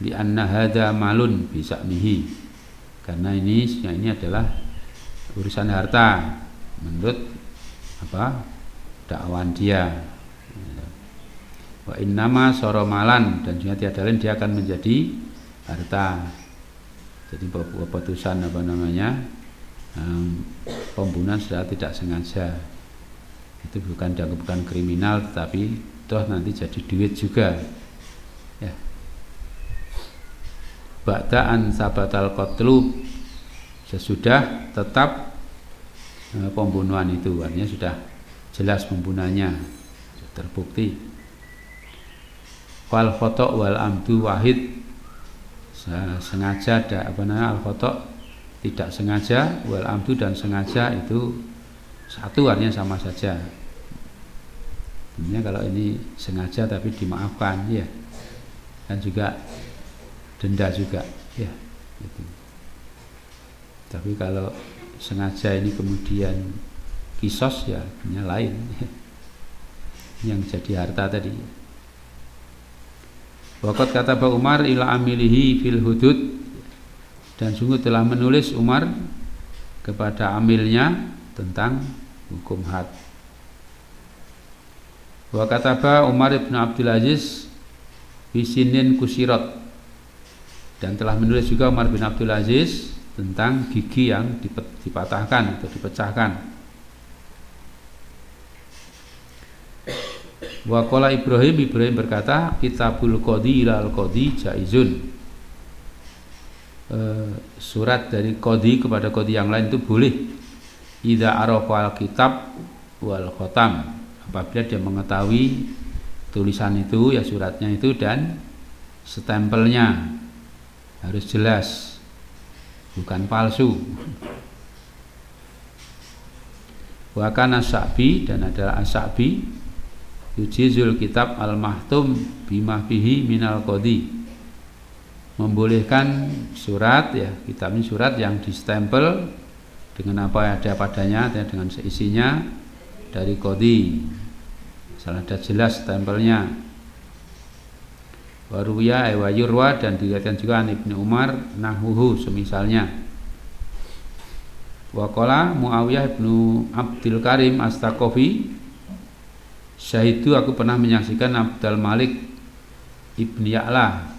li anna hadza malun bisa'mihi karena ini adalah urusan harta menurut apa dakwaan dia. Wa innama soromalan dan juga tiada lain dia akan menjadi harta. Jadi keputusan apa namanya pembunuhan secara tidak sengaja itu bukan kriminal tetapi toh nanti jadi duit juga ya. Ba'da'an sabatal qatlu sesudah tetap pembunuhan itu artinya sudah jelas pembunuhannya terbukti. Wal khoto' wal amdu wahid sengaja ada apa namanya al khoto' tidak sengaja wal amdu dan sengaja itu satu artinya sama saja. Sebenarnya kalau ini sengaja tapi dimaafkan ya dan juga denda juga ya gitu. Tapi kalau sengaja ini kemudian kisos ya artinya lain ya. Yang jadi harta tadi. Waqat kata Umar ila amilihi fil hudud dan sungguh telah menulis Umar kepada amilnya tentang hukum had. Wa kataba Umar ibn Abdul Aziz bisinin kusirat dan telah menulis juga Umar bin Abdul Aziz tentang gigi yang dipatahkan atau dipecahkan. Wa qala Ibrahim berkata kitabul qadi ilal qadi jaizun. Surat dari qadi kepada qadi yang lain itu boleh idza arafa al-kitab wal khatam apabila dia mengetahui tulisan itu ya suratnya itu dan stempelnya harus jelas bukan palsu. Wa kana Sa'bi dan adalah As-Sa'bi yujizul kitab al-mahtum bima fihi minal qadi membolehkan surat ya kitab ini surat yang distempel dengan apa yang ada padanya dengan seisinya dari qadi salah ada jelas stempelnya. Waruya wa yurwa dan diriwayatkan juga an Ibnu Umar nahwuhu semisalnya. Wa qala Muawiyah ibnu Abdul Karim As-Taqafi Syahidu aku pernah menyaksikan Abdul Malik ibni Ya'la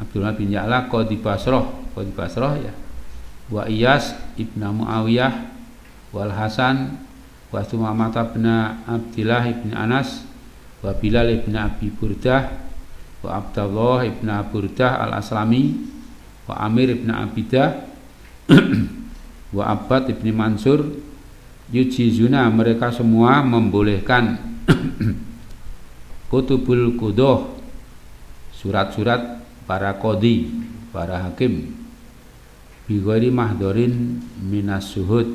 Abdul Malik bin Ya'la Qadi Basrah ya wa Iyas ibnu Muawiyah wal Hasan wa Sumamata bin Abdillah ibn Anas wa Bilal ibn Abi Burdah wa Abdullah ibn Burdah al-Aslami wa Amir ibn Abidah wa Abbad ibn Mansur yujizuna mereka semua membolehkan kutubul qudoh surat-surat para qadi para hakim bighairi mahdorin minas suhud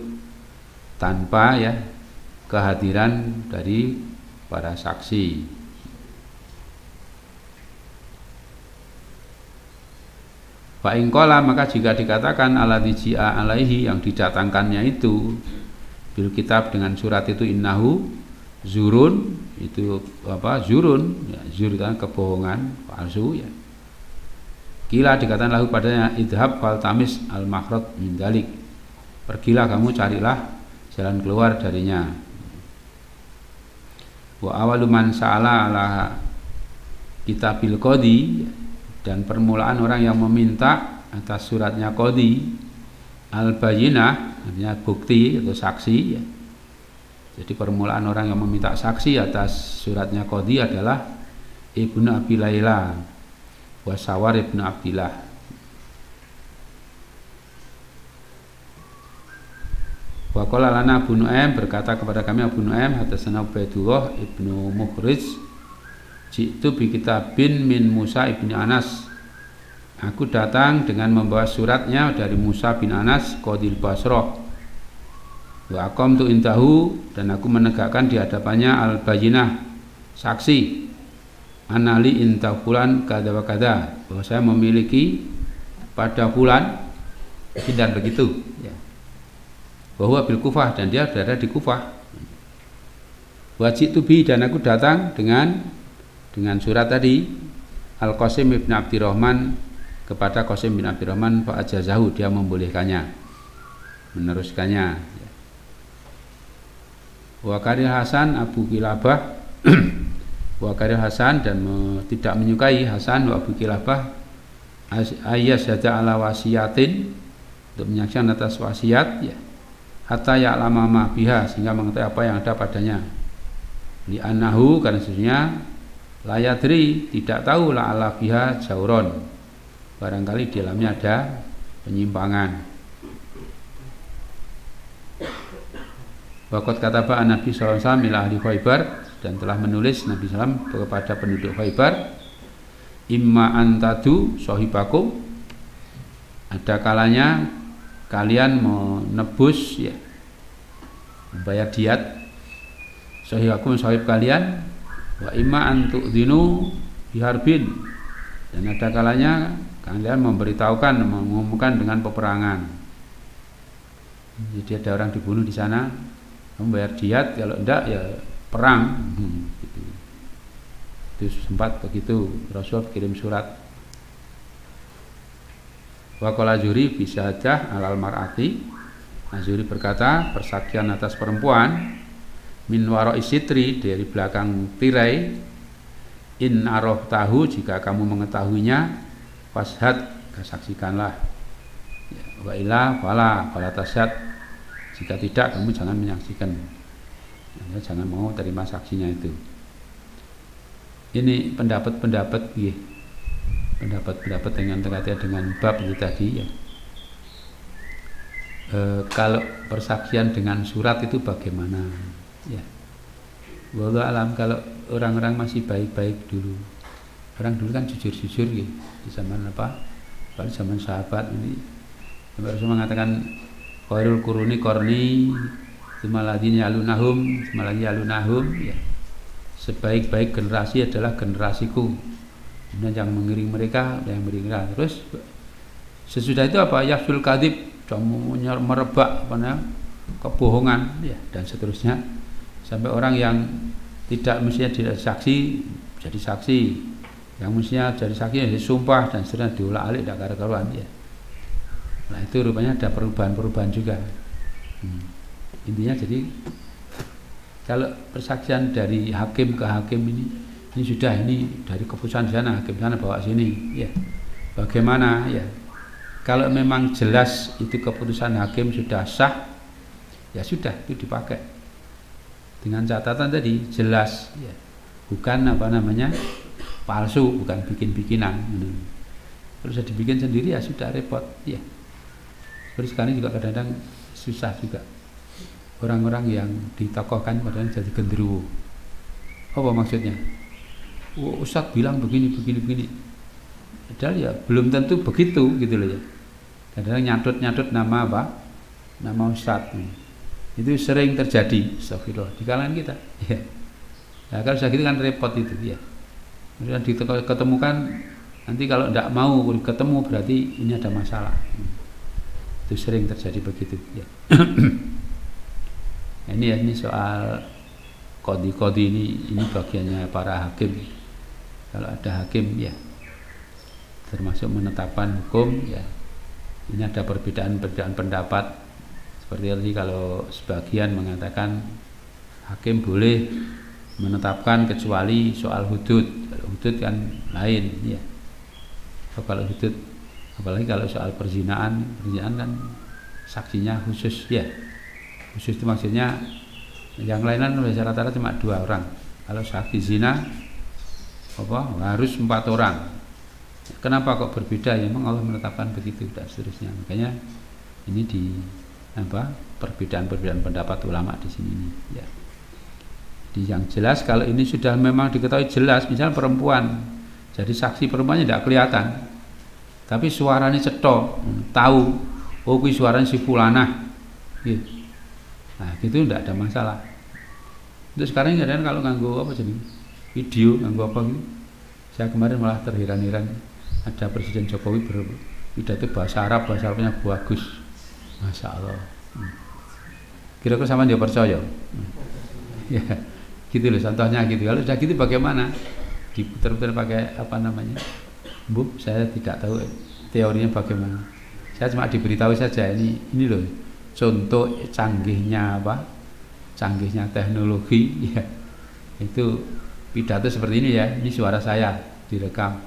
tanpa ya kehadiran dari para saksi. Fa in qala maka jika dikatakan alladzi ji'a alaihi yang didatangkannya itu bil kitab dengan surat itu innahu zurun itu apa zurun ya zur itu kebohongan palsu ya Kila dikatakan lahu padanya idhab fal tamis al makhraj min dalik. Pergilah kamu carilah jalan keluar darinya. Wa awalu man sa'ala ala kitabil qadi, dan permulaan orang yang meminta atas suratnya qadi al bayyinah, artinya bukti atau saksi ya. Jadi permulaan orang yang meminta saksi atas suratnya qadi adalah Ibnu Abi Laila wa Sawar Ibnu Abdillah. Wa qala lana Abu Nu'aim, berkata kepada kami Abu Nu'aim, hadatsana Ubaidullah Ibnu Mukhrij, jitu bi kitabin min Musa ibni Anas. Aku datang dengan membawa suratnya dari Musa bin Anas qadil Basrah. Wa aqamtu indahu, dan aku menegakkan di hadapannya al bayyinah, saksi, anali inta fulan kada wa kada, bahwa saya memiliki pada fulan dan begitu ya. Bahwa bil Kufah, dan dia berada di Kufah. Wajib tubi, dan aku datang dengan surat tadi al Qasim bin Abdurrahman, kepada Qasim bin Abdurrahman, fa ajazahu, dia membolehkannya, meneruskannya ya. Wa Karil Hasan Abu Kilabah Wa Karil Hasan, dan tidak menyukai Hasan wa Abu Kilabah ayyasyada ala wasiyatin, untuk menyaksikan atas wasiat ya, hatta ya'lama ma biha, sehingga mengetahui apa yang ada padanya. Li annahu, karena sesungguhnya la yadri, tidak tahu la ala biha jauron, barangkali di dalamnya ada penyimpangan. Waqad kataba Nabi sallallahu alaihi wasallam ila ahli Khaibar, dan telah menulis Nabi sallallahu kepada penduduk Khaibar, imma antadu sahibakum, ada kalanya kalian menebus ya, membayar diat sahibakum, sahib kalian, wa imma antu'dinu biharbin, dan ada kalanya kalian memberitahukan, mengumumkan dengan peperangan. Jadi ada orang dibunuh di sana, membayar diat, kalau enggak ya perang gitu. Itu sempat begitu Rasul kirim surat. Wa qala Azuri bisa aja alal mar'ati, Azuri berkata persaksian atas perempuan, min wara'i sitri, dari belakang tirai, in araf tahu, jika kamu mengetahuinya, fashad, saksikanlah ya. Wa illa fala tashad, jika tidak kamu jangan menyaksikan ya, jangan mau terima saksinya itu. Ini pendapat-pendapat ya, pendapat-pendapat dengan terkait dengan bab itu tadi ya. Kalau persaksian dengan surat itu bagaimana ya, wallahu alam. Kalau orang-orang masih baik-baik dulu, orang dulu kan jujur-jujur ya, di zaman apa, pada zaman sahabat ini Rasul mengatakan khairul quruni qarni tsumalladzina yalunahum ya, sebaik-baik generasi adalah generasiku, kemudian yang mengiring mereka, yang mengiring terus sesudah itu apa, yafsul kadhib, merebak kebohongan ya, dan seterusnya, sampai orang yang tidak mestinya jadi saksi, yang mestinya jadi saksi jadi sumpah, dan seterusnya diulang-alik tidak karu-karuan ya. Nah itu rupanya ada perubahan-perubahan juga. Intinya jadi kalau persaksian dari hakim ke hakim ini sudah, ini dari keputusan sana, hakim sana bawa sini ya, bagaimana ya. Kalau memang jelas itu keputusan hakim sudah sah, ya sudah, itu dipakai dengan catatan tadi jelas ya, bukan palsu, bukan bikin-bikinan. Kalau sudah dibikin sendiri ya sudah repot ya. Terus sekarang juga kadang-kadang susah juga, orang-orang yang ditokohkan kadang jadi genderuwo. Apa maksudnya? Ustadz bilang begini. Padahal ya belum tentu begitu gitu loh ya. Kadang-kadang nyatut nama apa? Nama ustadz. Itu sering terjadi, astagfirullah, di kalangan kita. Ya. Nah, kalau sudah gitu kan repot itu ya. Kemudian diketemukan, nanti kalau tidak mau ketemu berarti ini ada masalah. Itu sering terjadi begitu ya. Ini soal kodi ini bagiannya para hakim. Kalau ada hakim ya, termasuk menetapkan hukum ya. Ini ada perbedaan pendapat. Seperti tadi kalau sebagian mengatakan hakim boleh menetapkan kecuali soal hudud. Hudud kan lain ya. Kalau hudud, apalagi kalau soal perzinaan kan saksinya khusus ya. Khusus itu maksudnya yang lain-lain rata-rata cuma 2 orang. Kalau saksi zina harus 4 orang. Kenapa kok berbeda? Ya, memang Allah menetapkan begitu dan seterusnya. Makanya ini perbedaan pendapat ulama di sini ya. Yang jelas kalau ini sudah memang diketahui jelas, misalnya perempuan, jadi saksi perempuannya tidak kelihatan, tapi suaranya cetok, tahu, oh kui suaranya si fulanah, gitu. Nah gitu tidak ada masalah. Terus sekarang kadang kalau nganggo apa jadi video, nganggo apa gitu, saya kemarin malah terheran-heran, ada Presiden Jokowi berpidato bahasa Arabnya bagus, Masya Allah. Kira-kira sama dia percaya? Ya. Gitu loh contohnya gitu. Kalau sudah gitu bagaimana? Diputar-putar pakai apa namanya? Bu, saya tidak tahu teorinya bagaimana. Saya cuma diberitahu saja ini loh contoh canggihnya canggihnya teknologi ya. Itu pidato seperti ini ya. Ini suara saya direkam.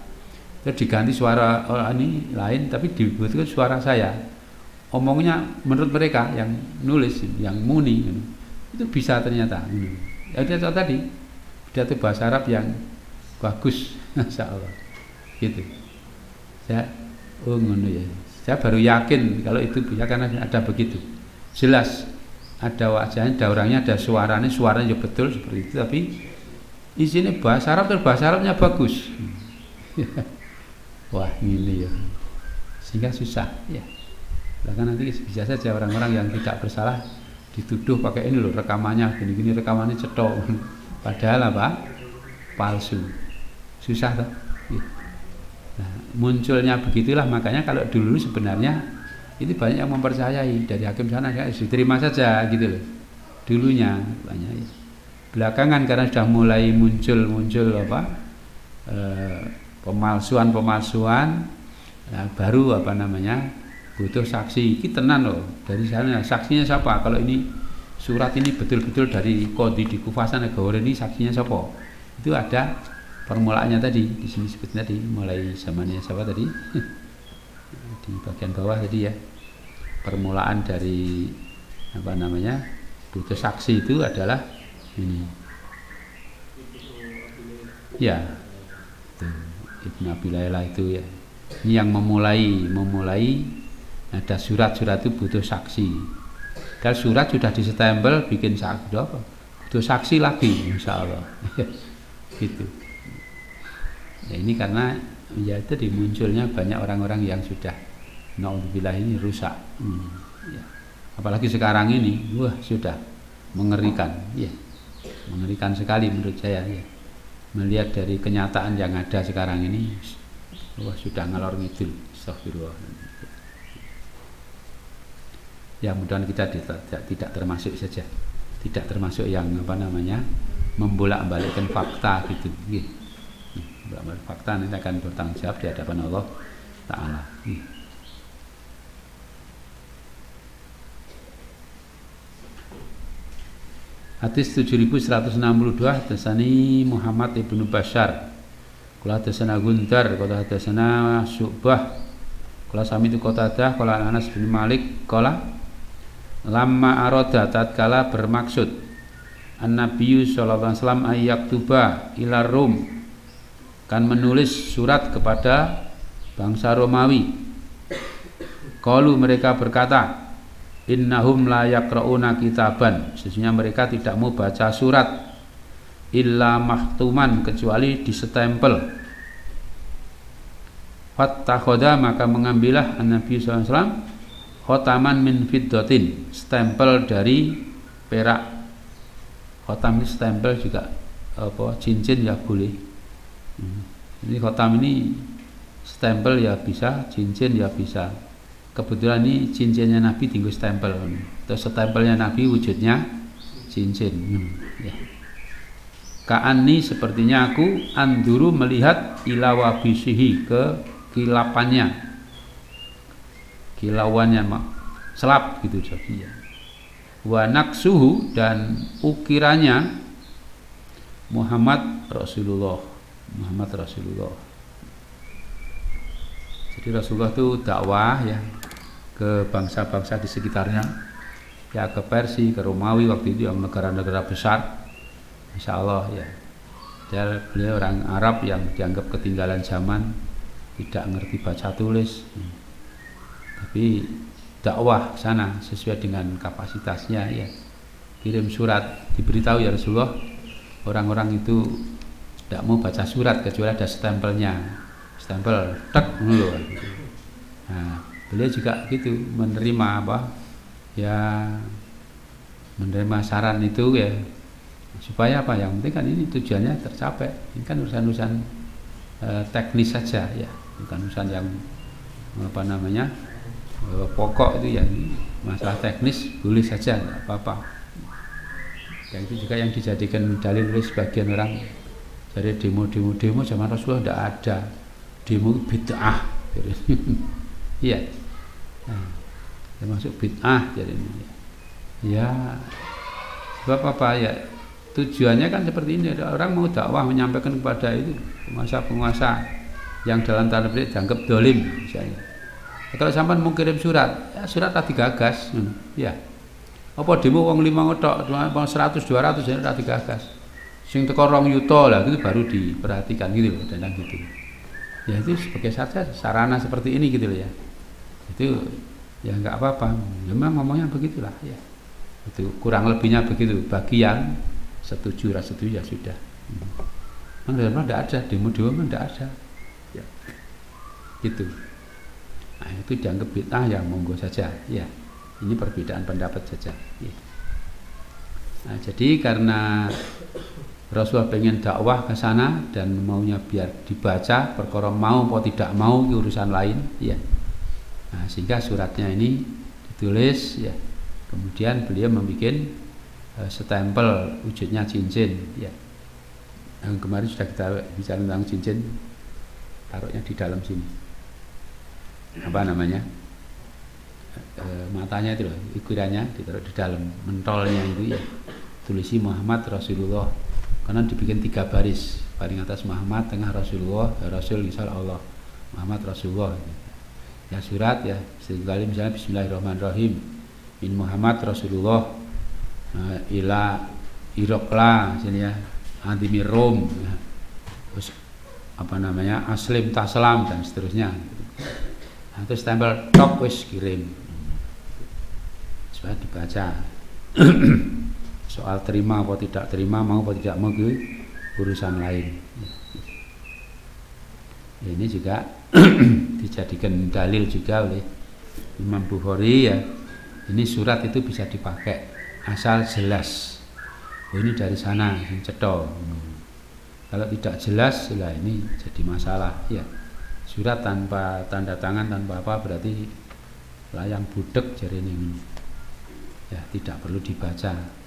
Terus diganti suara orang ini lain tapi dibuatkan suara saya. Omongnya menurut mereka yang nulis, yang muni itu bisa ternyata. Ya dia tadi pidato bahasa Arab yang bagus, Masya Allah, gitu. Saya, ngono ya. Saya baru yakin kalau itu bisa karena ada begitu. Jelas ada wajahnya, ada orangnya, ada suaranya ya betul seperti itu. Tapi isinya bahasa Arab, terus bahasa Arabnya bagus. Wah ini ya, sehingga susah ya. Bahkan nanti bisa saja orang-orang yang tidak bersalah dituduh pakai ini loh rekamannya gini-gini, rekamannya cetok padahal palsu, susah toh ya. Nah, munculnya begitulah. Makanya kalau dulu sebenarnya itu banyak yang mempercayai dari hakim sana ya diterima saja gitu loh dulunya banyak ya. Belakangan karena sudah mulai muncul pemalsuan baru butuh saksi. Ini tenan loh dari sana. Saksinya siapa? Kalau ini surat ini betul-betul dari Qadhi di Kufah sana, ini saksinya siapa? Itu ada permulaannya tadi di sini sebutnya tadi mulai zamannya siapa tadi di bagian bawah tadi ya. Permulaan dari butuh saksi itu adalah ini. Ya, Ibnu Abi Layla itu ya. Ini yang memulai ada surat-surat itu butuh saksi. Dan surat sudah disestempel bikin saksi butuh saksi lagi, Insya Allah. Gitu. Ya ini karena ya itu dimunculnya banyak orang-orang yang sudah naudzubillah ini rusak. Ya. Apalagi sekarang ini, wah sudah mengerikan, ya. Mengerikan sekali menurut saya ya. Melihat dari kenyataan yang ada sekarang ini, wah sudah ngalor ngidul. Astagfirullah. Ya mudah-mudahan kita tidak termasuk saja, tidak termasuk yang membolak-balikkan fakta gitu. Membolak-balik fakta nanti akan bertanggung jawab di hadapan Allah Taala. Hadis 7162 hadasani Muhammad ibnu Bashar. Qala hadasana Guntar, qala hadasana Syu'bah. Qala sami'tu Qatadah, qala Anas bin Malik, qala lamma aroda tatkala bermaksud an-nabiyyu sallallahu alaihi wasallam ayyaktuba ila Rum, kan menulis surat kepada bangsa Romawi. Qalu mereka berkata, innahum la yaqra'una kitaban, sesungguhnya mereka tidak mau baca surat illa mahtuman, kecuali disestempel. Fattakhoda, maka mengambillah an-nabi sallallahu alaihi wasallam khotaman min fiddatin, stempel dari perak. Khotam ini stempel juga cincin ya boleh. Ini khotam ini stempel ya bisa, cincin ya bisa. Kebetulan ini cincinnya Nabi tinggal stempel. Terus stempelnya Nabi wujudnya cincin. Ya. Ka'anni, sepertinya aku anduru melihat ila wabisihi, ke kilauannya selap gitu jadi ya. Wa naqsuhu dan ukirannya Muhammad Rasulullah. Jadi Rasulullah itu dakwah ya ke bangsa-bangsa di sekitarnya, ya ke Persia, ke Romawi waktu itu yang negara-negara besar. Insya Allah ya. Dan beliau orang Arab yang dianggap ketinggalan zaman, tidak ngerti baca tulis, tapi dakwah sana sesuai dengan kapasitasnya ya. Kirim surat, diberitahu ya Rasulullah, orang-orang itu tidak mau baca surat kecuali ada stempelnya, stempel tek dulu. Nah, beliau juga gitu menerima ya, menerima saran itu ya, supaya yang penting kan ini tujuannya tercapai. Ini kan urusan-urusan teknis saja ya, bukan urusan yang pokok itu ya. Masalah teknis boleh saja, tidak apa-apa. Yang itu juga yang dijadikan dalil oleh sebagian orang. Jadi demo zaman Rasulullah tidak ada, demo bid'ah. Iya. Termasuk bid'ah jadi ya. Sebab apa ya? Tujuannya kan seperti ini, orang mau dakwah menyampaikan kepada itu penguasa-penguasa yang dalam tanda petik dianggap dolim misalnya. Kalau sampean mau kirim surat, ya surat tadi gagas, ya. Apa demo wong 5 tok, 100 200 ya tadi gagas. Sing teko 2 yuta lah itu baru diperhatikan gitu loh, dan gitu. Ya itu sebagai sarana seperti ini gitu loh ya. Itu ya enggak apa-apa. Memang ngomongnya begitulah ya. Itu kurang lebihnya begitu. Bagi yang setuju rasa setuju ya sudah. Memang tidak ada demo-demo, memang tidak ada. Ya. Gitu. Nah, itu dianggap bid'ah yang monggo saja ya. Ini perbedaan pendapat saja ya. Nah, jadi karena Rasulullah pengen dakwah ke sana dan maunya biar dibaca, perkara mau atau tidak mau urusan lain ya. Nah, sehingga suratnya ini ditulis ya. Kemudian beliau membuat stempel wujudnya cincin ya. Yang kemarin sudah kita bicara tentang cincin, taruhnya di dalam sini. Apa namanya? Matanya itu loh, ukurannya ditaruh di dalam, mentolnya itu ya. Tulisi Muhammad Rasulullah. Karena dibikin 3 baris, paling atas Muhammad, tengah Rasulullah, ya Rasul insya Allah Muhammad Rasulullah. Ya surat ya, sekali misalnya Bismillahirrahmanirrahim, min Muhammad Rasulullah ila Irokla sini ya, Adimir Rom ya. Terus apa namanya, Aslim Taslam dan seterusnya. Nah, terus stempel tok wis kirim supaya dibaca. Soal terima atau tidak terima, mau atau tidak mau urusan lain. Ini juga dijadikan dalil juga oleh Imam Bukhari ya. Ini surat itu bisa dipakai asal jelas. Oh, ini dari sana yang cetha. Kalau tidak jelas, lah ini jadi masalah ya. Surat tanpa tanda tangan, tanpa apa berarti layang budek jari ini. Ya, tidak perlu dibaca.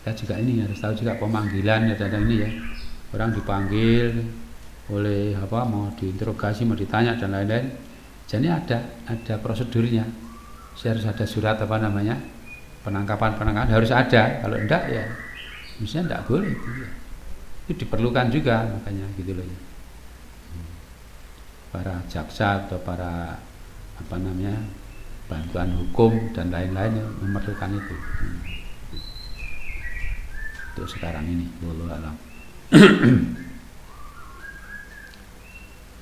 Ya juga ini harus tahu juga pemanggilan ya, dan ini ya, orang dipanggil oleh apa, mau diinterogasi, mau ditanya dan lain-lain. Jadi ada prosedurnya. Saya harus ada surat apa namanya, penangkapan harus ada. Kalau enggak ya misalnya enggak boleh itu ya. Itu diperlukan juga, makanya gitu loh ya. Para jaksa atau para apa namanya, bantuan hukum dan lain-lain memerlukan itu. Untuk sekarang ini wallahu a'lam.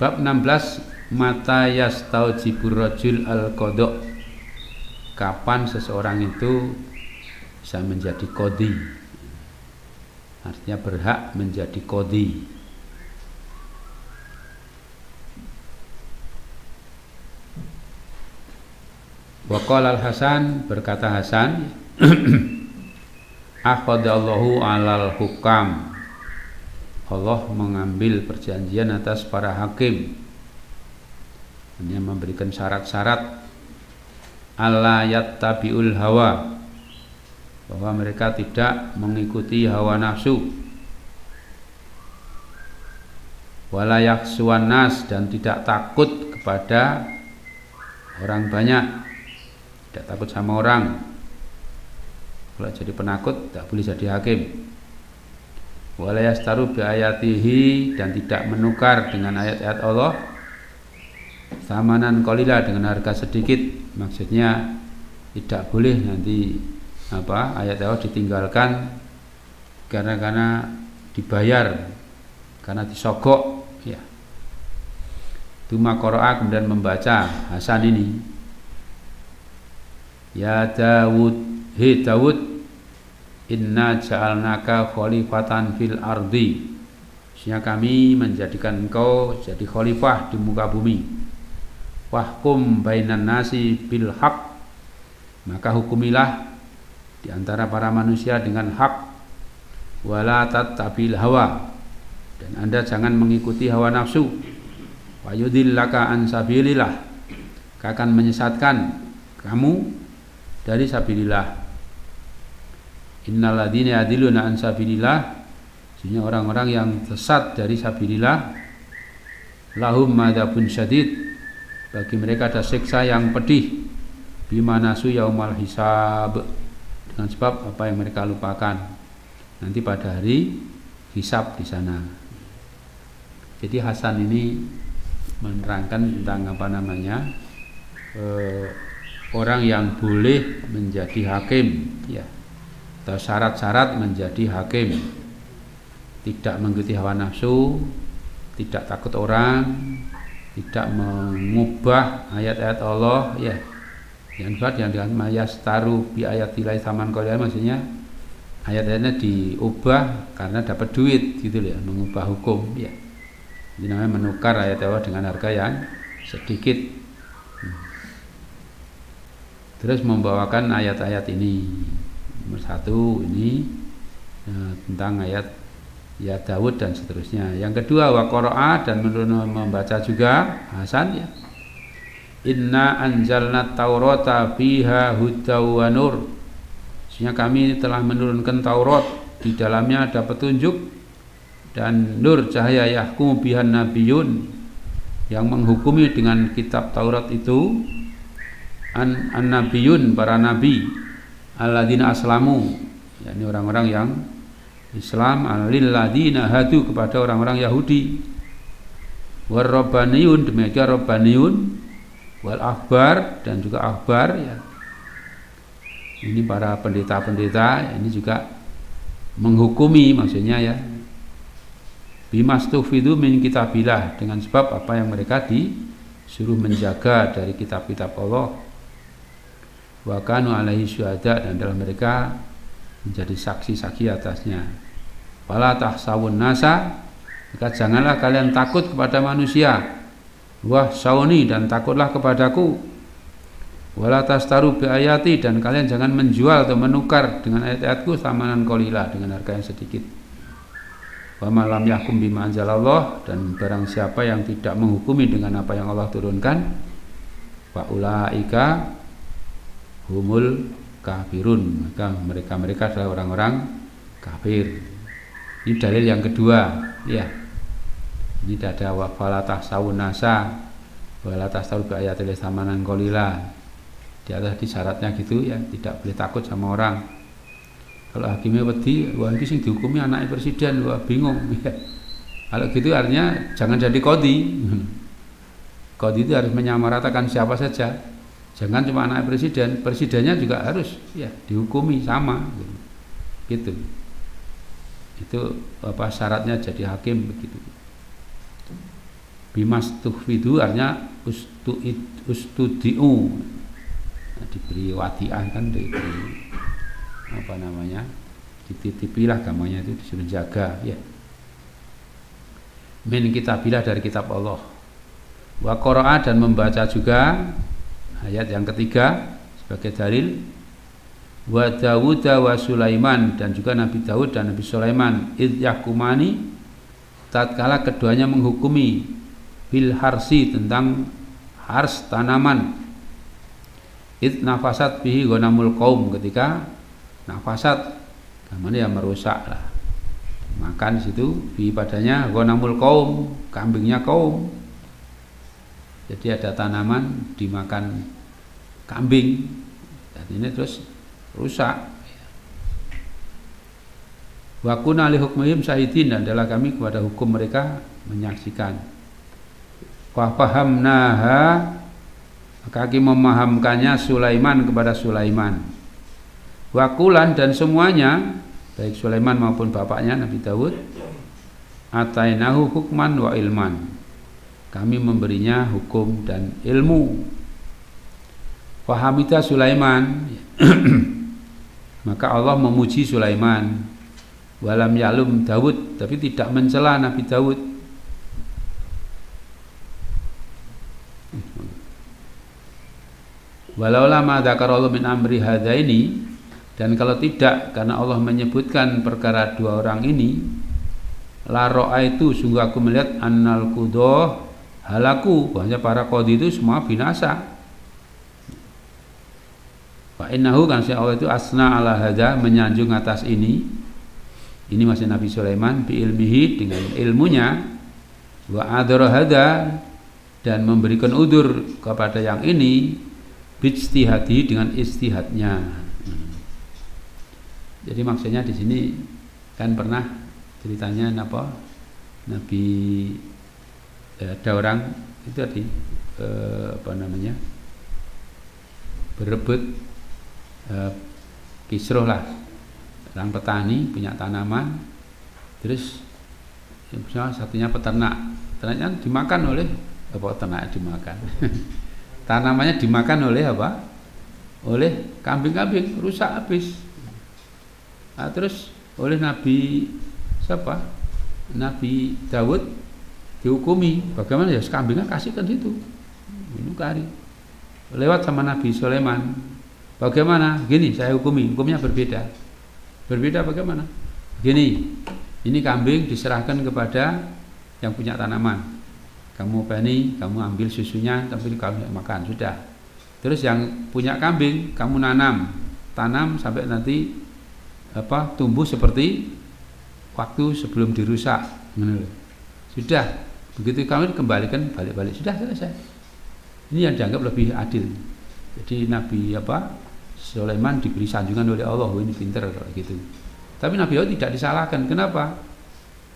Bab 16, mata yastaujibur rajul al-qada'. Kapan seseorang itu bisa menjadi qadhi? Artinya berhak menjadi qadhi. Wa qala al-Hasan, berkata Hasan, akhadallahu alal hukam, Allah mengambil perjanjian atas para hakim. Dia memberikan syarat-syarat alla yattabi'ul hawa, bahwa mereka tidak mengikuti hawa nafsu. wala yakhsuwan nas, dan tidak takut kepada orang banyak, tidak takut sama orang. Kalau jadi penakut tidak boleh jadi hakim. Wala yastaru bi ayatihi, dan tidak menukar dengan ayat-ayat Allah samanan qalila, dengan harga sedikit. Maksudnya tidak boleh nanti ayat Allah ditinggalkan karena dibayar, karena disogok ya. Tuma qara'a, kemudian membaca Hasan ini, ya Dawud, he Dawud, inna ja'alnaka khalifatan fil ardi, sesungguhnya kami menjadikan engkau jadi khalifah di muka bumi. Wahkum bainan nasi bil haq, maka hukumilah di antara para manusia dengan hak. Wala tattabil hawa, dan Anda jangan mengikuti hawa nafsu. Wa yudillaka an sabilillah, akan menyesatkan kamu dari sabilillah. Innal ladzina yadilluna an sabilillah, sesungguhnya orang-orang yang sesat dari sabilillah, lahum madzabun syadid, bagi mereka ada siksa yang pedih, bima nasu yaumal hisab, dengan sebab apa yang mereka lupakan nanti pada hari hisab di sana. Jadi Hasan ini menerangkan tentang orang yang boleh menjadi hakim ya, atau syarat-syarat menjadi hakim: tidak mengikuti hawa nafsu, tidak takut orang, tidak mengubah ayat-ayat Allah ya. Yang kedua yang dengan mayastaru bi ayatilai saman qalil, maksudnya ayat-ayatnya diubah karena dapat duit gitu ya, mengubah hukum ya. Ini namanya menukar ayat Allah dengan harga yang sedikit. Terus membawakan ayat-ayat ini. Nomor 1 ini tentang ayat ya Daud dan seterusnya. Yang kedua wa qara'a, dan membaca juga Hasan ya. Inna anzalna taurata fiha hudaw wa nur, sesungguhnya kami telah menurunkan Taurat, di dalamnya ada petunjuk dan nur, cahaya. Yahkumu bihan nabiyun, yang menghukumi dengan kitab Taurat itu an-nabiyun, para nabi, alladzina aslamu, yakni orang-orang yang Islam, alil ladzina hadu, kepada orang-orang Yahudi, war rabbaniyun, demikian rabbaniyun, wal ahbar, dan juga ahbar ya. Ini para pendeta-pendeta ini juga menghukumi, maksudnya ya, bimastufidu min kitabillah, dengan sebab apa yang mereka disuruh menjaga dari kitab-kitab Allah. Wa kanu alaihi syuhada, dan dalam mereka menjadi saksi-saksi atasnya. Wala tahsawun nasa, maka janganlah kalian takut kepada manusia. Wah sauni, dan takutlah kepadaku. Wala tastaru bi ayati, dan kalian jangan menjual atau menukar dengan ayat-ayatku samanan qalila, dengan harga yang sedikit. Wa ma lam yahkum bima anzalallah, dan barang siapa yang tidak menghukumi dengan apa yang Allah turunkan, wa ulaika humul kafirun, maka mereka adalah orang-orang kafir. Ini dalil yang kedua ya. Ini tidak ada wafala tahsawun nasa wala tahsawu bi ayatil samanan qalila. Di atas di syaratnya gitu ya, tidak boleh takut sama orang. Kalau hakimnya wedi, wah iki sing dihukumi anaknya presiden, wah bingung ya. Kalau gitu artinya jangan jadi qadhi. Qadhi itu harus menyamaratakan siapa saja. Jangan cuma anak presiden, presidennya juga harus ya dihukumi sama gitu. Itu apa syaratnya jadi hakim begitu. Bimas tuhfidu artinya ustudiu, nah, diberi wadiah kan, diberi apa namanya, dititipilah gamanya, itu disuruh jaga ya. Min kitabillah, dari kitab Allah. Wa qara'a, dan membaca juga ayat yang ketiga sebagai dalil. Wa Dawud wa Sulaiman, dan juga Nabi Daud dan Nabi Sulaiman, id yahkumani, tatkala keduanya menghukumi, bil harsi, tentang hars, tanaman, id nafasat bihi ghanamul qaum, ketika nafasat gamane yang merusak lah makan di situ, di padanya ghanamul qaum, kambingnya kaum. Jadi ada tanaman dimakan kambing, dan ini terus rusak. Wa kunna li hukmihim syahidin, dan adalah kami kepada hukum mereka menyaksikan. Fa fahamnaha, maka kami memahamkannya Sulaiman kepada Sulaiman. Wakulan, dan semuanya baik Sulaiman maupun bapaknya Nabi Daud, atainahu hukman wa ilman, kami memberinya hukum dan ilmu. Fahamita Sulaiman, maka Allah memuji Sulaiman. Walam yalum Daud, tapi tidak mencela Nabi Daud. Walau lama dzakarallahu min amri hadaini, dan kalau tidak karena Allah menyebutkan perkara dua orang ini, la ra'aitu, sungguh aku melihat annal qudah halaku, bahwa para qadhi itu semua binasa. Fa innahu, kan Allah itu asna ala hadza, menyanjung atas ini masih Nabi Sulaiman, bi ilmihi, dengan ilmunya, wa adara hadza, dan memberikan udur kepada yang ini, bijtihadi, dengan istihadnya. Jadi maksudnya di sini kan pernah ceritanya Nabi ada orang itu tadi berebut kisruh lah, orang petani punya tanaman, terus satunya ternaknya dimakan oleh ternak dimakan tanamannya dimakan oleh oleh kambing-kambing, rusak habis. Nah, terus oleh Nabi Daud dihukumi, bagaimana ya, kambingnya kasihkan situ minum kari. Lewat sama Nabi Sulaiman, bagaimana? Gini saya hukumi, hukumnya berbeda bagaimana? Gini, ini kambing diserahkan kepada yang punya tanaman, kamu pani, kamu ambil susunya, tapi kamu makan, sudah. Terus yang punya kambing kamu tanam sampai nanti tumbuh seperti waktu sebelum dirusak, sudah. Begitu kamu dikembalikan balik-balik, sudah selesai. Ini yang dianggap lebih adil. Jadi Nabi Sulaiman diberi sanjungan oleh Allah, ini pinter gitu. Tapi Nabi Daud tidak disalahkan. Kenapa?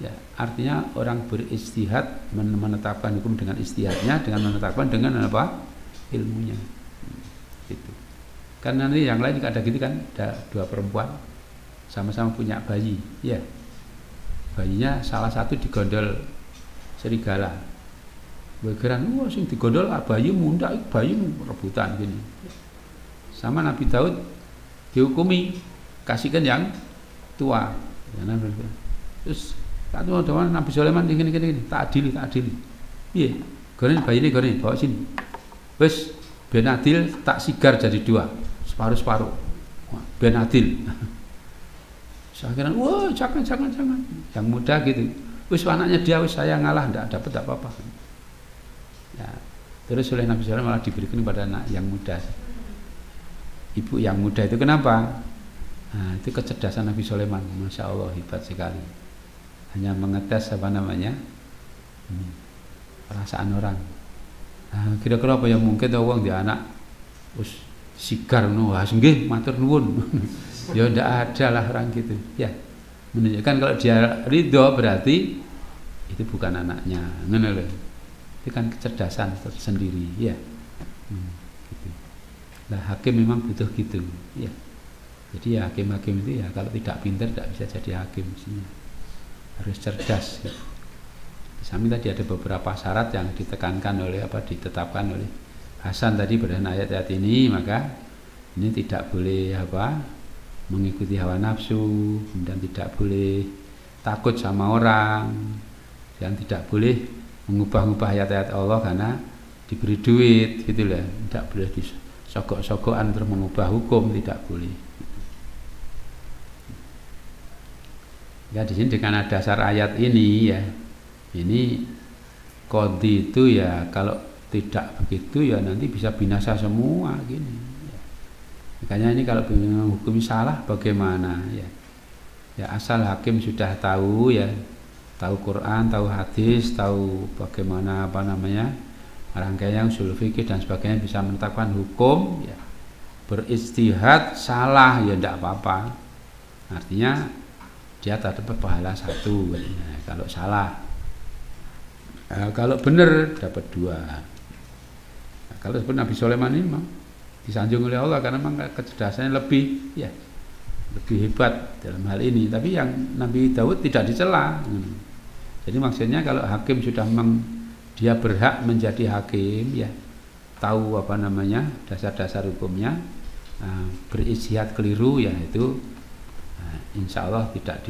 Ya, artinya orang beristihad, menetapkan hukum dengan istihadnya, dengan menetapkan dengan ilmunya. Gitu. Karena nanti yang lain ada gitu kan, ada dua perempuan sama-sama punya bayi, ya. Bayinya salah satu digondol serigala. Begeran, wah sing digondol bayi mundak, bayi rebutan gini. Sama Nabi Daud dihukumi, kasihkan yang tua. Terus Nabi Sulaiman gini, tak adili. Iya, goreng bayi ini goreng, bawa sini. Wes ben adil, tak sigar jadi dua, separuh. Ben adil. Akhirnya, wah jangan. Yang muda gitu. Wes anaknya dia, wes saya ngalah, tidak dapat apa-apa. Ya, terus oleh Nabi Sulaiman malah diberikan kepada anak yang muda. Ibu yang muda itu kenapa? Nah, itu kecerdasan Nabi Sulaiman, masya Allah, hebat sekali. Hanya mengetes perasaan orang. Nah, kira-kira apa yang mungkin uang di anak us sigar nggih matur nuwun. Ya ndak ada lah orang gitu. Ya, menunjukkan kalau dia ridho berarti itu bukan anaknya. Ngono lho. Itu kan kecerdasan tersendiri, ya. Gitu. Nah, hakim memang butuh gitu, ya. Jadi ya hakim-hakim itu ya kalau tidak pintar tidak bisa jadi hakim mestinya. Harus cerdas gitu. Samping tadi ada beberapa syarat yang ditetapkan oleh Hasan tadi berdasarkan ayat-ayat ini, maka ini tidak boleh mengikuti hawa nafsu, dan tidak boleh takut sama orang, dan tidak boleh mengubah-ubah ayat-ayat Allah karena diberi duit gitu lah. Tidak boleh disogok-sogokan terus mengubah hukum, tidak boleh. Ya di sini dengan dasar ayat ini ya, ini qadhi itu ya kalau tidak begitu ya nanti bisa binasa semua gini. Ya. Makanya ini kalau hukum salah bagaimana ya? Ya asal hakim sudah tahu ya, tahu Quran, tahu hadis, tahu bagaimana rangkaian usul fikih dan sebagainya, bisa menetapkan hukum ya. Berijtihad salah ya tidak apa-apa. Artinya dia dapat pahala 1 kalau salah. Kalau benar dapat 2. Kalau seperti Nabi Sulaiman ini memang disanjung oleh Allah karena memang kecerdasannya lebih hebat dalam hal ini. Tapi yang Nabi Daud tidak dicela. Jadi maksudnya kalau hakim sudah memang dia berhak menjadi hakim ya, tahu dasar-dasar hukumnya, berijtihad keliru ya itu insya Allah tidak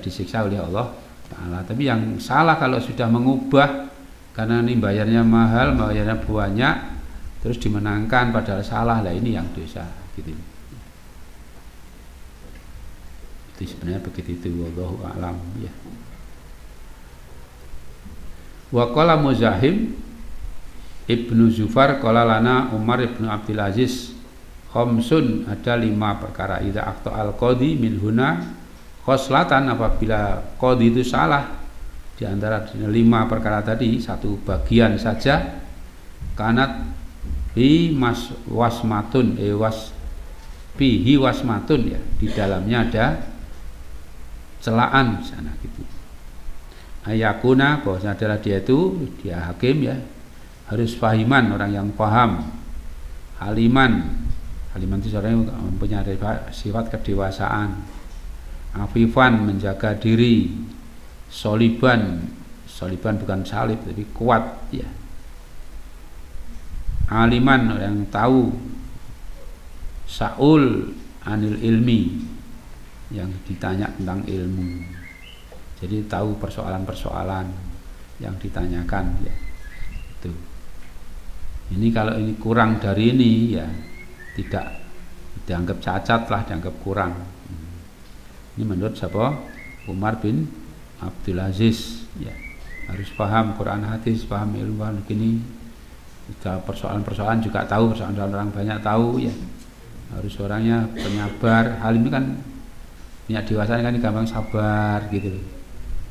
disiksa oleh Allah Ta'ala. Tapi yang salah kalau sudah mengubah karena ini bayarnya mahal, bayarnya banyak, terus dimenangkan padahal salah, lah ini yang dosa gitu. Itu sebenarnya begitu itu, wallahu a'lam ya. Wa qala Muzahim Ibnu Zufar qala lana Umar ibnu Abdul Aziz khamsun, ada 5 perkara idza aqta al qadi min huna khoslatan, apabila qadi itu salah di antara 5 perkara tadi, 1 bagian saja, kanat bi wasmatun bihi wasmatun ya, di dalamnya ada celaan sana gitu. Ayakuna bahwasanya adalah dia hakim ya, harus fahiman, orang yang paham, haliman itu seorang yang mempunyai sifat kedewasaan, afifan menjaga diri, soliban bukan salib tapi kuat ya, aliman orang yang tahu, saul anil ilmi yang ditanya tentang ilmu, jadi tahu persoalan-persoalan yang ditanyakan ya. Itu. Ini kalau ini kurang dari ini ya tidak dianggap cacat lah, dianggap kurang. Ini menurut siapa? Umar bin Abdul Aziz ya. Harus paham Quran hadis, paham ilmu begini. Persoalan-persoalan juga tahu, persoalan orang banyak tahu ya. Harus orangnya penyabar. Hal ini kan punya dewasa kan gampang sabar gitu loh.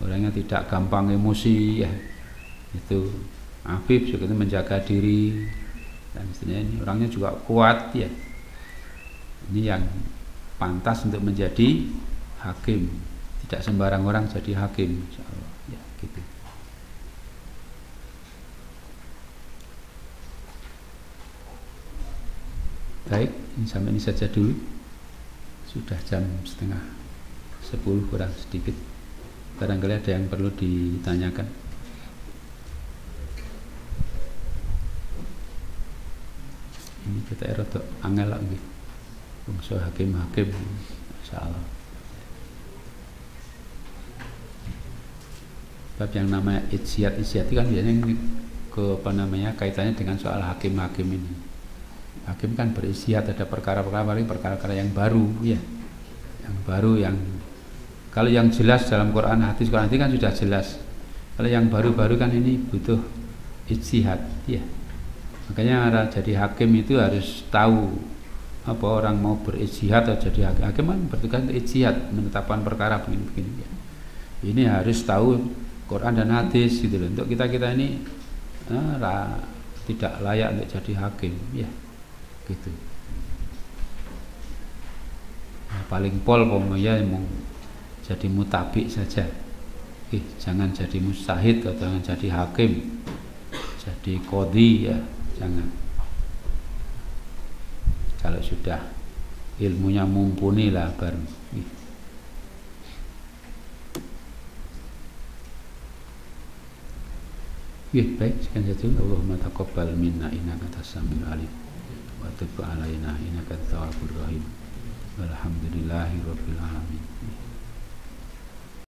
Orangnya tidak gampang emosi ya. Itu afif juga itu menjaga diri dan istilahnya ini orangnya juga kuat ya. Ini yang pantas untuk menjadi hakim. Tidak sembarang orang jadi hakim insyaallah ya gitu. Baik, sampai ini saja dulu. Sudah jam 9:30 kurang sedikit. Barangkali ada yang perlu ditanyakan. Ini kita erotok angel lagi. Bangsa hakim-hakim insyaallah. Bab yang namanya ijtihad itu kan biasanya kaitannya dengan soal hakim-hakim ini. Hakim kan berijtihad, ada perkara-perkara yang baru ya. Yang baru yang kalau yang jelas dalam Quran hadis kan sudah jelas. Kalau yang baru-baru kan ini butuh ijtihad ya. Makanya jadi hakim itu harus tahu apa orang mau berijtihad atau jadi hakim kan bertugas untuk ijtihad, menetapkan perkara begini-begini ya. Ini harus tahu Quran dan hadis gitu loh. Untuk kita ini tidak layak untuk jadi hakim ya. Gitu. Nah, paling pol ya mau jadi mutabik saja. Jangan jadi mustahid atau jangan jadi hakim. Jadi qadhi ya, jangan. Kalau sudah ilmunya mumpuni lah baru. Baik, sekian saja. Allahumma taqabbal minna innaka antas samiul alim. Wa tub alaina innaka at-tawwabur rahim. Walhamdulillahirabbil alamin.